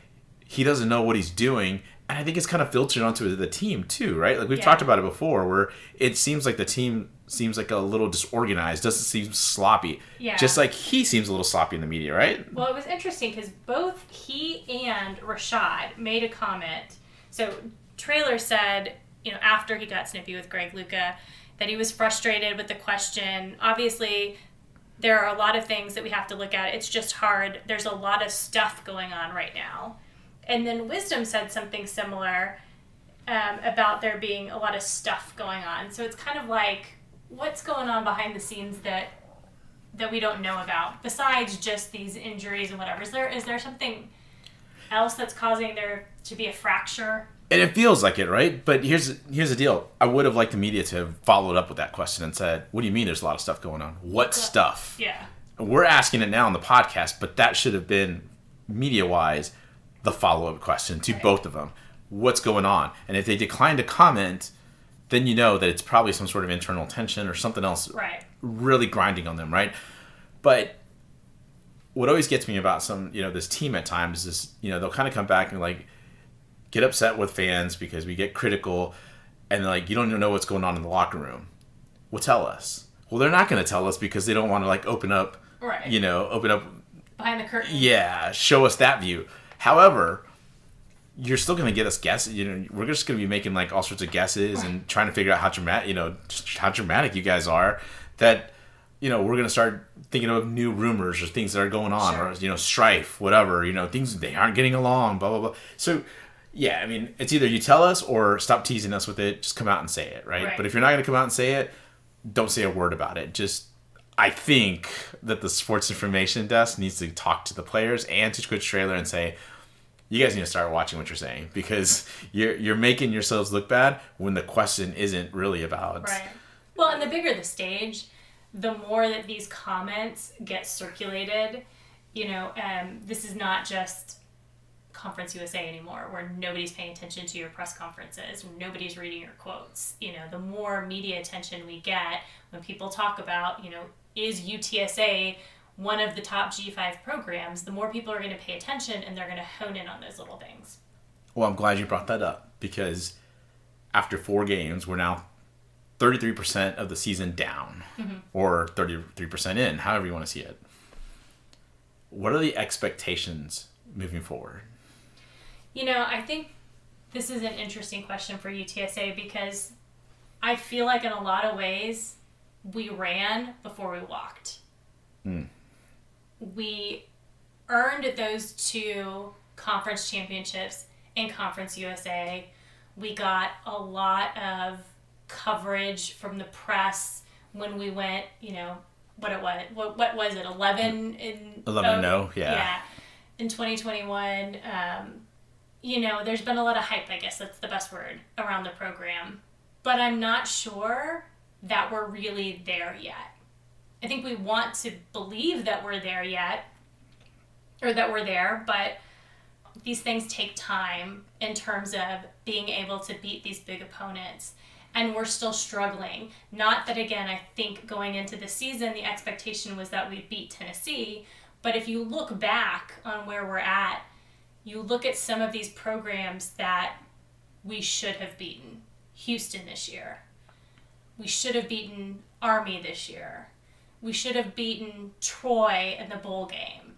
Speaker 2: he doesn't know what he's doing. And I think it's kind of filtered onto the team too, right? Like we've talked about it before, where it seems like the team seems like a little disorganized, doesn't seem sloppy.
Speaker 1: Yeah.
Speaker 2: Just like he seems a little sloppy in the media, right?
Speaker 1: Well, it was interesting because both he and Rashad made a comment. So Traylor said, after he got snippy with Greg Luca, that he was frustrated with the question. Obviously, there are a lot of things that we have to look at. It's just hard. There's a lot of stuff going on right now. And then Wisdom said something similar, about there being a lot of stuff going on. So it's kind of like, what's going on behind the scenes that we don't know about besides just these injuries and whatever? Is there something else that's causing there to be a fracture?
Speaker 2: And it feels like it, right? But here's the deal. I would have liked the media to have followed up with that question and said, what do you mean there's a lot of stuff going on? What stuff?
Speaker 1: Yeah.
Speaker 2: We're asking it now on the podcast, but that should have been, media-wise, the follow-up question to both of them. What's going on? And if they decline to comment, then you know that it's probably some sort of internal tension or something else really grinding on them, right? But what always gets me about this team at times is, they'll kind of come back and like get upset with fans because we get critical and like, you don't even know what's going on in the locker room. Well, tell us. Well, they're not going to tell us because they don't want to like open up
Speaker 1: behind the curtain.
Speaker 2: Yeah, show us that view. However, you're still going to get us guesses. We're just going to be making like all sorts of guesses and trying to figure out how dramatic you guys are. That we're going to start thinking of new rumors or things that are going on, or strife, whatever. Things they aren't getting along, blah blah blah. So yeah, I mean, it's either you tell us or stop teasing us with it. Just come out and say it, right? But if you're not going to come out and say it, don't say a word about it. I think that the sports information desk needs to talk to the players and to Coach Traylor and say, you guys need to start watching what you're saying, because you're making yourselves look bad when the question isn't really about.
Speaker 1: Right. Well, and the bigger the stage, the more that these comments get circulated. This is not just Conference USA anymore, where nobody's paying attention to your press conferences, nobody's reading your quotes. The more media attention we get when people talk about, is UTSA one of the top G5 programs, the more people are going to pay attention and they're going to hone in on those little things.
Speaker 2: Well, I'm glad you brought that up, because after 4 games, we're now 33% of the season down, or 33% in, however you want to see it. What are the expectations moving forward?
Speaker 1: I think this is an interesting question for UTSA, because I feel like in a lot of ways we ran before we walked. We earned those 2 conference championships in Conference USA. We got a lot of coverage from the press when we went, what was it, 11 in...
Speaker 2: 11-0,
Speaker 1: yeah. In 2021. There's been a lot of hype, I guess that's the best word, around the program. But I'm not sure that we're really there yet. I think we want to believe that we're there yet, or that we're there, but these things take time in terms of being able to beat these big opponents. And we're still struggling. Not that, again, I think going into the season, the expectation was that we'd beat Tennessee. But if you look back on where we're at, you look at some of these programs that we should have beaten. Houston this year. We should have beaten Army this year. We should have beaten Troy in the bowl game.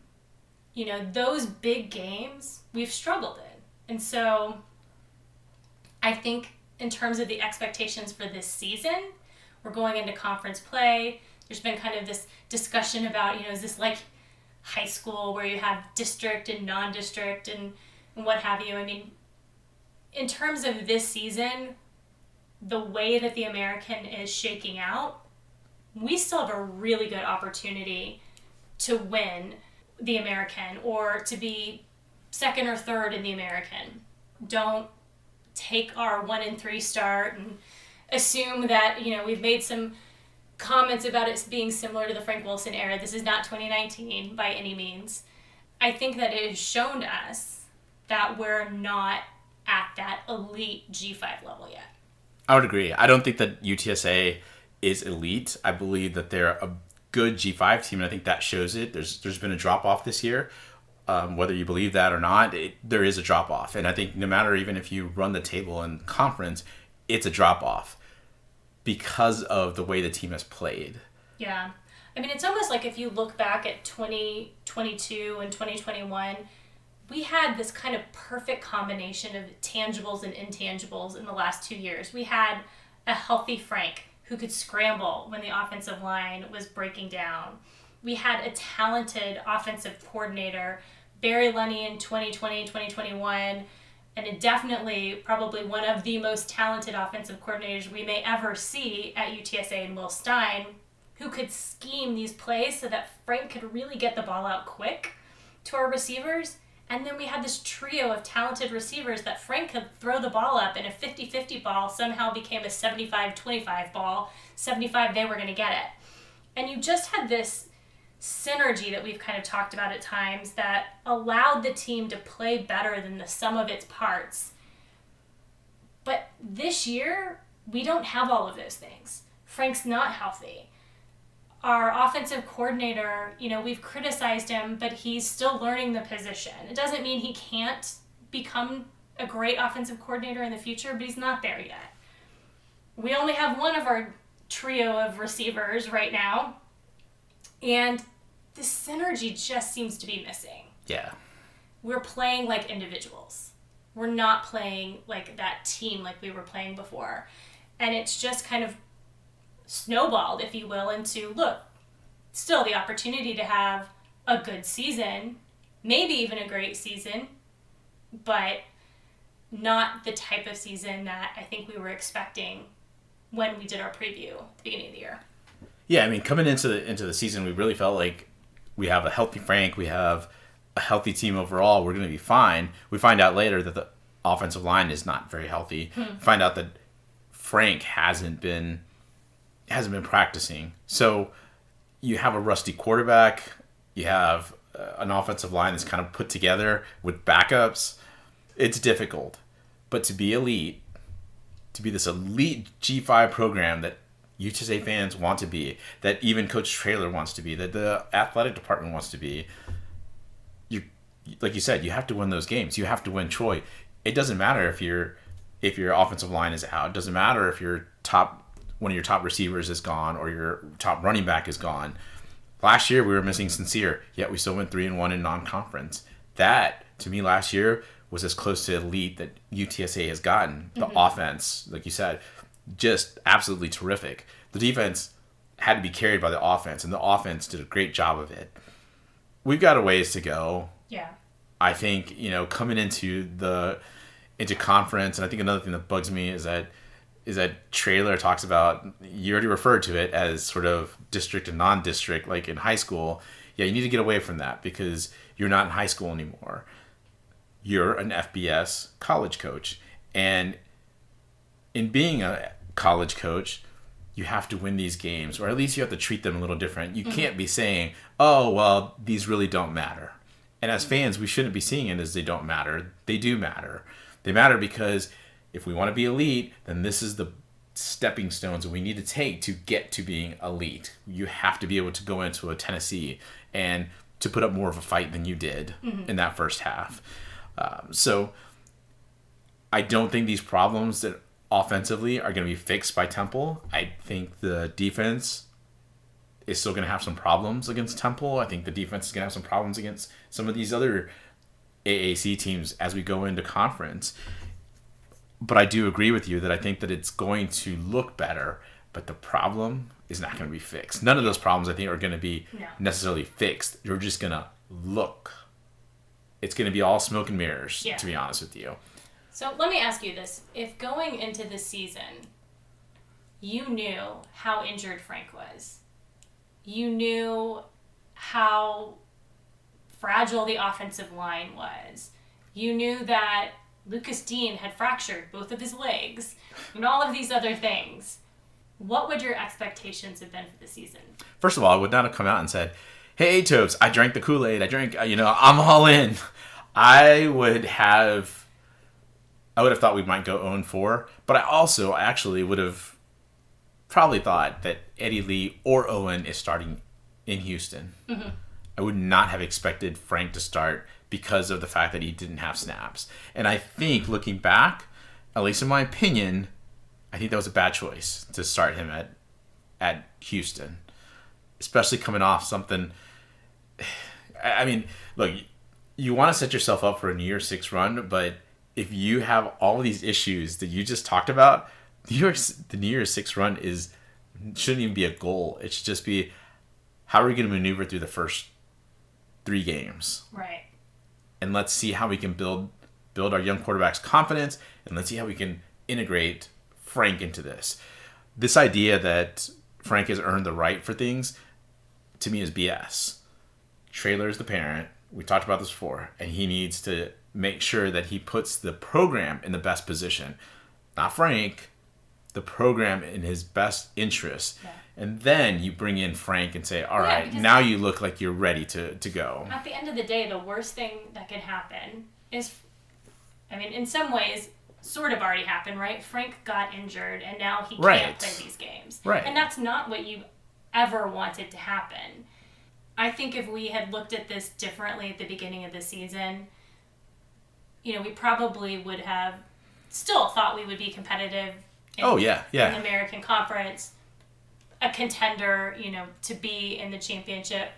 Speaker 1: Those big games we've struggled in. And so I think in terms of the expectations for this season, we're going into conference play. There's been kind of this discussion about, is this like high school where you have district and non-district and what have you. I mean, in terms of this season, the way that the American is shaking out, we still have a really good opportunity to win the American, or to be second or third in the American. Don't take our 1-3 start and assume that, we've made some comments about it being similar to the Frank Wilson era. This is not 2019 by any means. I think that it has shown us that we're not at that elite G5 level yet.
Speaker 2: I would agree. I don't think that UTSA is elite. I believe that they're a good G5 team, and I think that shows it. There's been a drop-off this year. Whether you believe that or not, there is a drop-off. And I think no matter even if you run the table in conference, it's a drop-off because of the way the team has played.
Speaker 1: Yeah. I mean, it's almost like if you look back at 2022 and 2021, we had this kind of perfect combination of tangibles and intangibles in the last 2 years. We had a healthy Frank who could scramble when the offensive line was breaking down. We had a talented offensive coordinator, Barry Lunny in 2020, 2021, and definitely probably one of the most talented offensive coordinators we may ever see at UTSA and Will Stein, who could scheme these plays so that Frank could really get the ball out quick to our receivers. And then we had this trio of talented receivers that Frank could throw the ball up, and a 50-50 ball somehow became a 75-25 ball. 75, they were going to get it. And you just had this synergy that we've kind of talked about at times that allowed the team to play better than the sum of its parts. But this year, we don't have all of those things. Frank's not healthy. Our offensive coordinator, we've criticized him, but he's still learning the position. It doesn't mean he can't become a great offensive coordinator in the future, but he's not there yet. We only have one of our trio of receivers right now, and the synergy just seems to be missing.
Speaker 2: Yeah.
Speaker 1: We're playing like individuals. We're not playing like that team like we were playing before. And it's just kind of snowballed, if you will, into, look, still the opportunity to have a good season, maybe even a great season, but not the type of season that I think we were expecting when we did our preview at the beginning of the year.
Speaker 2: Yeah, I mean, coming into the season, we really felt like we have a healthy Frank, we have a healthy team overall, we're going to be fine. We find out later that the offensive line is not very healthy. We find out that Frank hasn't been practicing. So you have a rusty quarterback, you have an offensive line that's kind of put together with backups. It's difficult. But to be elite, to be this elite G5 program that UTSA fans want to be, that even Coach Traylor wants to be, that the athletic department wants to be, you, like you said, you have to win those games. You have to win Troy. It doesn't matter if your offensive line is out. It doesn't matter if one of your top receivers is gone or your top running back is gone. Last year we were missing Sincere, yet we still went 3-1 in non-conference. That, to me, last year was as close to elite that UTSA has gotten. The offense, like you said, just absolutely terrific. The defense had to be carried by the offense, and the offense did a great job of it. We've got a ways to go.
Speaker 1: Yeah.
Speaker 2: I think, coming into conference, and I think another thing that bugs me is that Traylor talks about, you already referred to it as sort of district and non-district, like in high school. Yeah, you need to get away from that because you're not in high school anymore. You're an FBS college coach. And in being a college coach, you have to win these games, or at least you have to treat them a little different. You can't be saying, oh, well, these really don't matter. And as fans, we shouldn't be seeing it as they don't matter. They do matter. They matter because if we want to be elite, then this is the stepping stones that we need to take to get to being elite. You have to be able to go into a Tennessee and to put up more of a fight than you did in that first half. So I don't think these problems that offensively are going to be fixed by Temple. I think the defense is still going to have some problems against Temple. I think the defense is going to have some problems against some of these other AAC teams as we go into conference. But I do agree with you that I think that it's going to look better, but the problem is not going to be fixed. None of those problems, I think, are going to be necessarily fixed. You're just going to look. It's going to be all smoke and mirrors, to be honest with you.
Speaker 1: So let me ask you this. If going into the season, you knew how injured Frank was, you knew how fragile the offensive line was, you knew that Lucas Dean had fractured both of his legs, and all of these other things, what would your expectations have been for the season?
Speaker 2: First of all, I would not have come out and said, hey, Tobes, I drank the Kool-Aid. I'm all in. I would have thought we might go 0-4, but I actually would have probably thought that Eddie Lee or Owen is starting in Houston. I would not have expected Frank to start because of the fact that he didn't have snaps. And I think, looking back, at least in my opinion, I think that was a bad choice to start him at Houston, especially coming off something. I mean, look, you want to set yourself up for a New Year's 6 run, but if you have all of these issues that you just talked about, the New Year's 6 run shouldn't even be a goal. It should just be, how are we going to maneuver through the first 3 games?
Speaker 1: Right.
Speaker 2: And let's see how we can build build our young quarterback's confidence, and let's see how we can integrate Frank into this. This idea that Frank has earned the right for things, to me, is BS. Traylor is the parent. We talked about this before, and he needs to make sure that he puts the program in the best position. Not Frank, the program in his best interest. Yeah. And then you bring in Frank and say, all right, now you look like you're ready to go.
Speaker 1: At the end of the day, the worst thing that can happen is, I mean, in some ways, sort of already happened, right? Frank got injured, and now he can't play these games.
Speaker 2: Right.
Speaker 1: And that's not what you ever wanted to happen. I think if we had looked at this differently at the beginning of the season, we probably would have still thought we would be competitive in the American Conference, a contender, to be in the championship.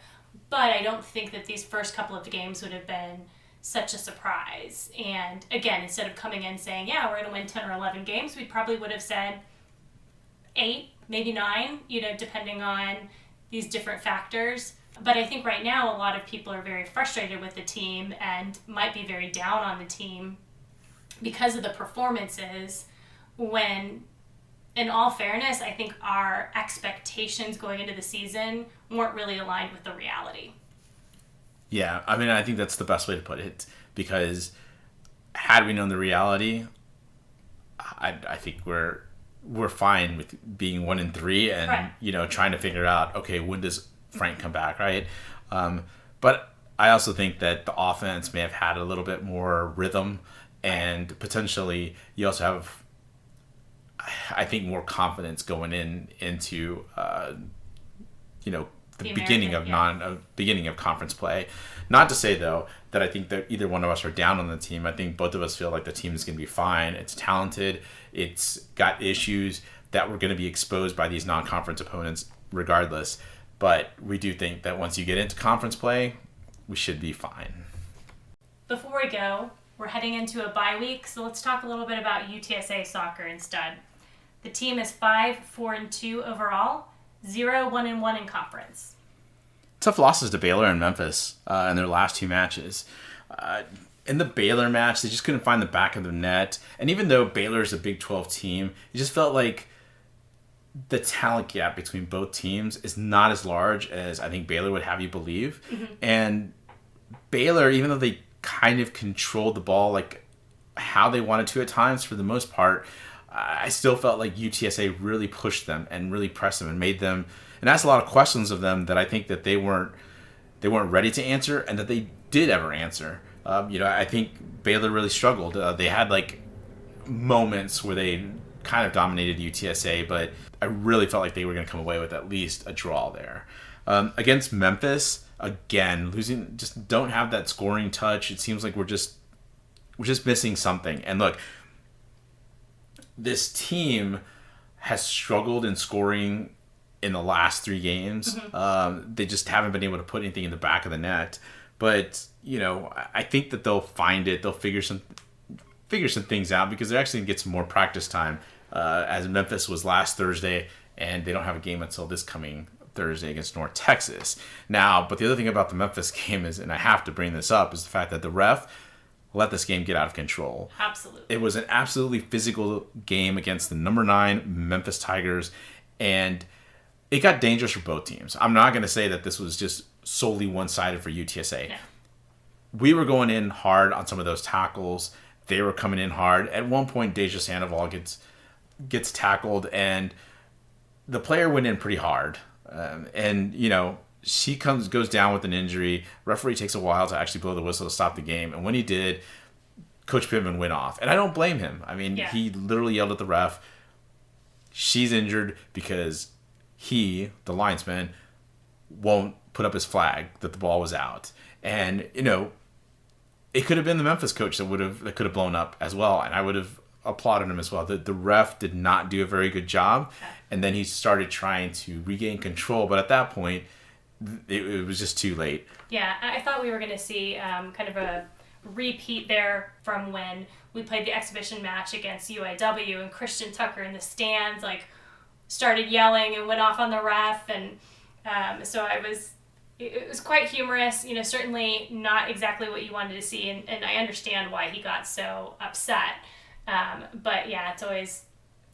Speaker 1: But I don't think that these first couple of games would have been such a surprise. And again, instead of coming in saying, yeah, we're going to win 10 or 11 games, we probably would have said 8, maybe 9, depending on these different factors. But I think right now a lot of people are very frustrated with the team and might be very down on the team because of the performances, when, in all fairness, I think our expectations going into the season weren't really aligned with the reality.
Speaker 2: Yeah, I mean, I think that's the best way to put it, because had we known the reality, I think we're fine with being 1-3 and right. Trying to figure out, okay, when does Frank come back, right? But I also think that the offense may have had a little bit more rhythm, and potentially you also have, I think, more confidence going into the beginning of conference play. Not to say though that I think that either one of us are down on the team. I think both of us feel like the team is going to be fine. It's talented. It's got issues that were going to be exposed by these non-conference opponents regardless. But we do think that once you get into conference play, we should be fine.
Speaker 1: Before we go, we're heading into a bye week, so let's talk a little bit about UTSA soccer instead. The team is 5-4-2 overall, 0-1-1 in conference.
Speaker 2: Tough losses to Baylor and Memphis in their last 2 matches. In the Baylor match, they just couldn't find the back of the net. And even though Baylor is a Big 12 team, it just felt like the talent gap between both teams is not as large as I think Baylor would have you believe. Mm-hmm. And Baylor, even though they kind of controlled the ball like how they wanted to at times, for the most part, I still felt like UTSA really pushed them and really pressed them and made them and asked a lot of questions of them that I think that they weren't ready to answer and that they did ever answer. I think Baylor really struggled. They had like moments where they kind of dominated UTSA, but I really felt like they were going to come away with at least a draw there. Against Memphis, again, losing, just don't have that scoring touch. It seems like we're just missing something. And look, this team has struggled in scoring in the last 3 games. Mm-hmm. They just haven't been able to put anything in the back of the net. But, I think that they'll find it. They'll figure some things out, because they're actually going to get some more practice time, as Memphis was last Thursday, and they don't have a game until this coming Thursday against North Texas. Now, but the other thing about the Memphis game is, and I have to bring this up, is the fact that the ref let this game get out of control.
Speaker 1: Absolutely.
Speaker 2: It was an absolutely physical game against the number 9 Memphis Tigers, and it got dangerous for both teams. I'm not going to say that this was just solely one-sided for UTSA.
Speaker 1: No.
Speaker 2: We were going in hard on some of those tackles. They were coming in hard. At one point, Deja Sandoval gets tackled, and the player went in pretty hard. She goes down with an injury. Referee takes a while to actually blow the whistle to stop the game. And when he did, Coach Pittman went off. And I don't blame him. I mean, He literally yelled at the ref, she's injured because he, the linesman, won't put up his flag that the ball was out. And, it could have been the Memphis coach that could have blown up as well. And I would have applauded him as well. The ref did not do a very good job. And then he started trying to regain control. But at that point, it was just too late.
Speaker 1: Yeah, I thought we were going to see kind of a repeat there from when we played the exhibition match against UIW, and Christian Tucker in the stands started yelling and went off on the ref, and so I was it was quite humorous. Certainly not exactly what you wanted to see, and I understand why he got so upset. But yeah, it's always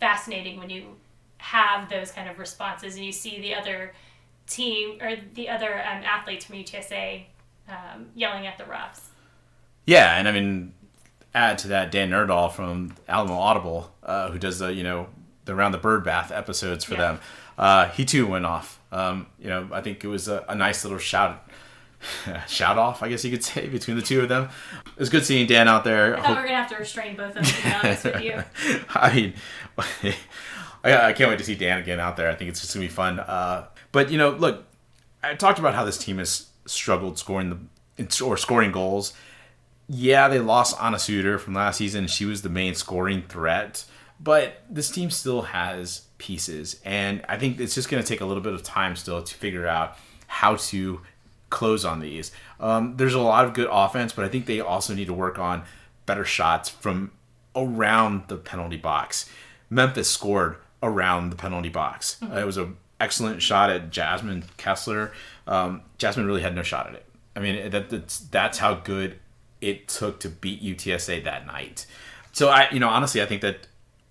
Speaker 1: fascinating when you have those kind of responses and you see the other team or the other athletes from UTSA yelling at the refs.
Speaker 2: Yeah, and I mean, add to that Dan Nerdahl from Alamo Audible, who does the Around the Bird Bath episodes for them. He too went off. I think it was a nice little shout off, I guess you could say, between the two of them. It was good seeing Dan out there.
Speaker 1: I thought we were going to have to restrain both of them, to be honest with you.
Speaker 2: I mean, I can't wait to see Dan again out there. I think it's just going to be fun. But, look, I talked about how this team has struggled scoring goals. Yeah, they lost Anna Suter from last season. She was the main scoring threat. But this team still has pieces. And I think it's just going to take a little bit of time still to figure out how to close on these. There's a lot of good offense, but I think they also need to work on better shots from around the penalty box. Memphis scored around the penalty box. Mm-hmm. It was an excellent shot at Jasmine Kessler. Jasmine really had no shot at it. I mean, that's how good it took to beat UTSA that night. So honestly, I think that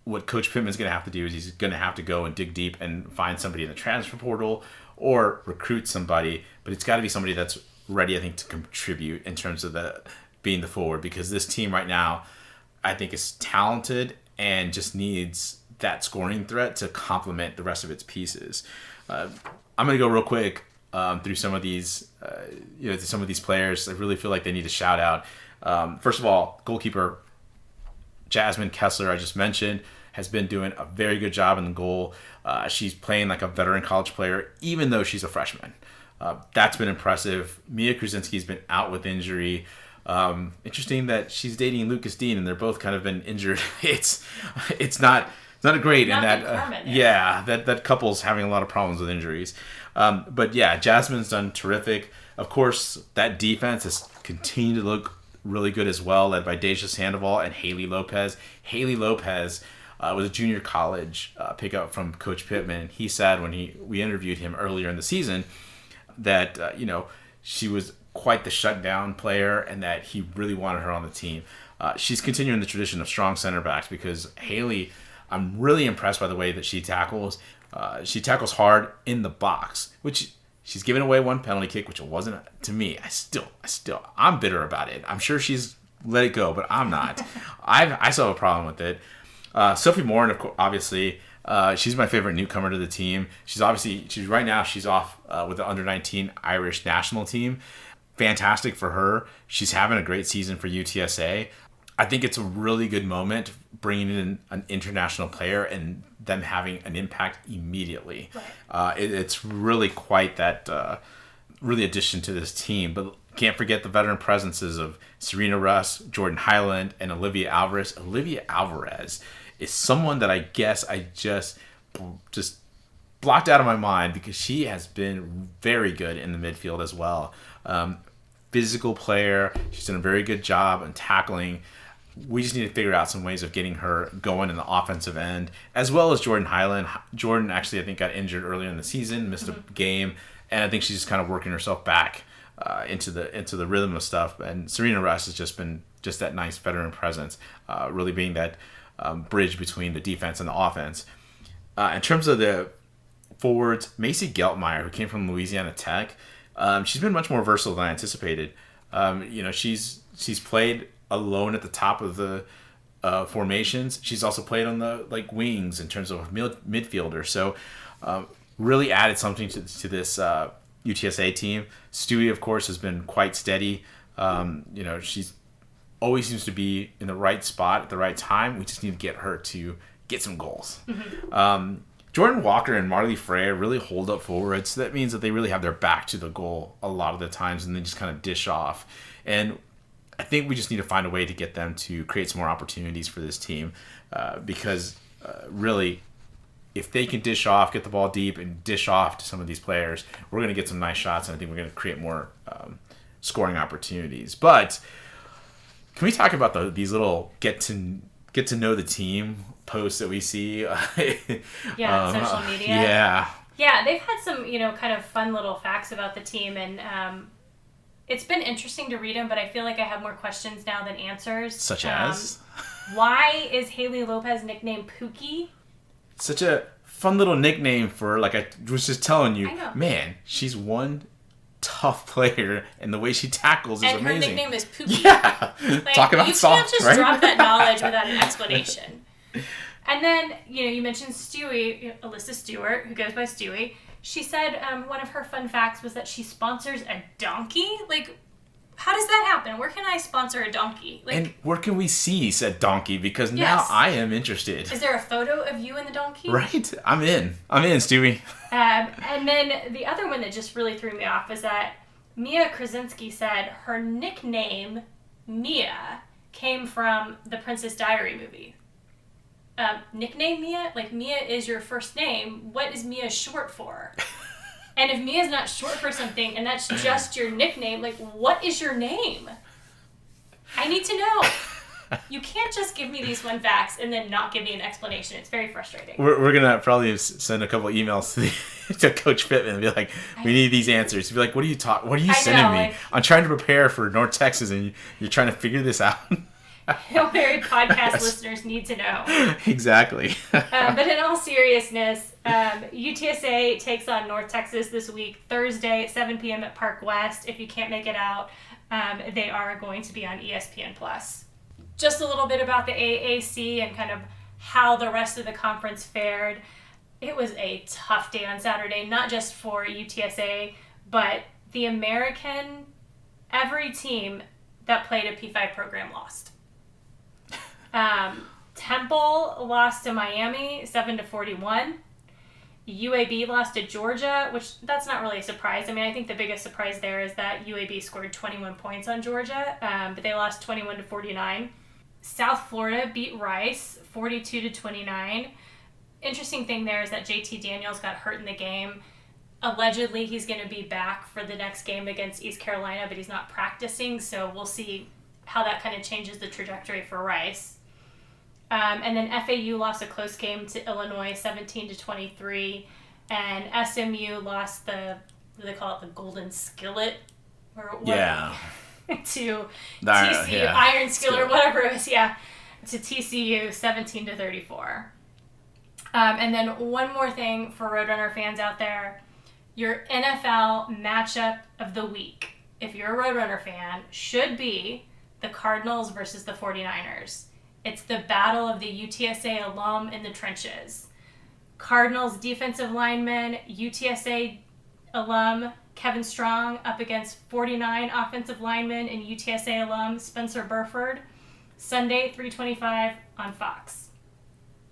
Speaker 2: what Coach Pittman's going to have to do is he's going to have to go and dig deep and find somebody in the transfer portal or recruit somebody, but it's got to be somebody that's ready, I think, to contribute in terms of being the forward, because this team right now, I think, is talented and just needs that scoring threat to complement the rest of its pieces. I'm going to go real quick through some of these, some of these players. I really feel like they need a shout out. First of all, goalkeeper Jasmine Kessler, I just mentioned, has been doing a very good job in the goal. She's playing like a veteran college player, even though she's a freshman. That's been impressive. Mia Krasinski's been out with injury. Interesting that she's dating Lucas Dean, and they're both kind of been injured. It's not a great in that. That couple's having a lot of problems with injuries. But yeah, Jasmine's done terrific. Of course, that defense has continued to look really good as well, led by Deja Sandoval and Haley Lopez. Haley Lopez was a junior college pickup from Coach Pittman. He said when we interviewed him earlier in the season that she was quite the shutdown player and that he really wanted her on the team. She's continuing the tradition of strong center backs, because Haley, I'm really impressed by the way that she tackles. She tackles hard in the box, which she's given away one penalty kick, which it wasn't to me. I'm bitter about it. I'm sure she's let it go, but I'm not. I still have a problem with it. Sophie Moore, obviously, she's my favorite newcomer to the team. She's off with the under-19 Irish national team. Fantastic for her. She's having a great season for UTSA. I think it's a really good moment bringing in an international player and them having an impact immediately. Right. It's really quite that really addition to this team. But can't forget the veteran presences of Serena Russ, Jordan Highland, and Olivia Alvarez. Olivia Alvarez is someone that I guess I just blocked out of my mind, because she has been very good in the midfield as well. Physical player. She's done a very good job on tackling. We just need to figure out some ways of getting her going in the offensive end, as well as Jordan Highland. Jordan actually, I think, got injured earlier in the season, missed a game, and I think she's just kind of working herself back into the rhythm of stuff. And Serena Russ has just been that nice veteran presence, really being that bridge between the defense and the offense. In terms of the forwards, Macy Geltmeyer, who came from Louisiana Tech, she's been much more versatile than I anticipated. She's played alone at the top of the formations. She's also played on the wings in terms of midfielder. So really added something to this UTSA team. Stewie, of course, has been quite steady. She's always seems to be in the right spot at the right time. We just need to get her to get some goals. Mm-hmm. Jordan Walker and Marley Freya really hold up forward, so that means that they really have their back to the goal a lot of the times, and they just kind of dish off. And I think we just need to find a way to get them to create some more opportunities for this team, because really, if they can dish off, get the ball deep, and dish off to some of these players, we're going to get some nice shots, and I think we're going to create more scoring opportunities. But can we talk about these little get to know the team posts that we see?
Speaker 1: Social media.
Speaker 2: Yeah.
Speaker 1: Yeah, they've had some, kind of fun little facts about the team, and it's been interesting to read them, but I feel like I have more questions now than answers.
Speaker 2: Such as?
Speaker 1: Why is Haley Lopez nicknamed Pookie?
Speaker 2: Such a fun little nickname for, like I was just telling you,
Speaker 1: I know.
Speaker 2: man, she's one tough player, and the way she tackles is
Speaker 1: and
Speaker 2: amazing.
Speaker 1: And her nickname is Pookie.
Speaker 2: Yeah.
Speaker 1: Like,
Speaker 2: Talk about soft,
Speaker 1: you can't just drop that knowledge without an explanation. And then, you mentioned Stewie, Alyssa Stewart, who goes by Stewie. She said one of her fun facts was that she sponsors a donkey. Like, how does that happen? Where can I sponsor a donkey? Like,
Speaker 2: and where can we see said donkey? Because now I am interested.
Speaker 1: Is there a photo of you and the donkey?
Speaker 2: Right. I'm in, Stewie.
Speaker 1: And then the other one that just really threw me off was that Mia Krasinski said her nickname, Mia, came from the Princess Diary movie. Nickname Mia? Like, Mia is your first name. What is Mia short for? And if Mia's not short for something and that's just your nickname, like, what is your name? I need to know. You can't just give me these fun facts and then not give me an explanation. It's very frustrating.
Speaker 2: We're going to probably send a couple emails to Coach Pittman and be like, we need these answers. Be like, what are you sending me?
Speaker 1: Like,
Speaker 2: I'm trying to prepare for North Texas and you're trying to figure this out.
Speaker 1: Hail Mary podcast listeners need to know.
Speaker 2: Exactly.
Speaker 1: But in all seriousness, UTSA takes on North Texas this week, Thursday at 7 p.m. at Park West. If you can't make it out, they are going to be on ESPN+. Just a little bit about the AAC and kind of how the rest of the conference fared. It was a tough day on Saturday, not just for UTSA, but the American, every team that played a P5 program lost. Temple lost to Miami 7-41. UAB lost to Georgia, which that's not really a surprise. I mean, I think the biggest surprise there is that UAB scored 21 points on Georgia, but they lost 21-49. South Florida beat Rice 42-29. Interesting thing there is that JT Daniels got hurt in the game. Allegedly, he's going to be back for the next game against East Carolina, but he's not practicing, so we'll see how that kind of changes the trajectory for Rice. And then FAU lost a close game to Illinois 17-23, and SMU lost what do they call it, the Golden Skillet? Or what?
Speaker 2: Yeah.
Speaker 1: To TCU, Iron Skillet, or whatever it was, to TCU 17-34. And then one more thing for Roadrunner fans out there, your NFL matchup of the week, if you're a Roadrunner fan, should be the Cardinals versus the 49ers. It's the battle of the UTSA alum in the trenches. Cardinals defensive lineman, UTSA alum Kevin Strong up against 49 offensive linemen and UTSA alum Spencer Burford. Sunday, 3:25 on Fox.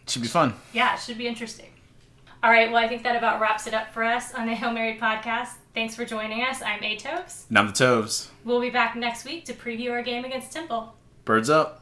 Speaker 2: Should be fun.
Speaker 1: Yeah, it should be interesting. All right, well, I think that about wraps it up for us on the Hail Mary podcast. Thanks for joining us. I'm A-Toves.
Speaker 2: And I'm the Toves.
Speaker 1: We'll be back next week to preview our game against Temple.
Speaker 2: Birds up.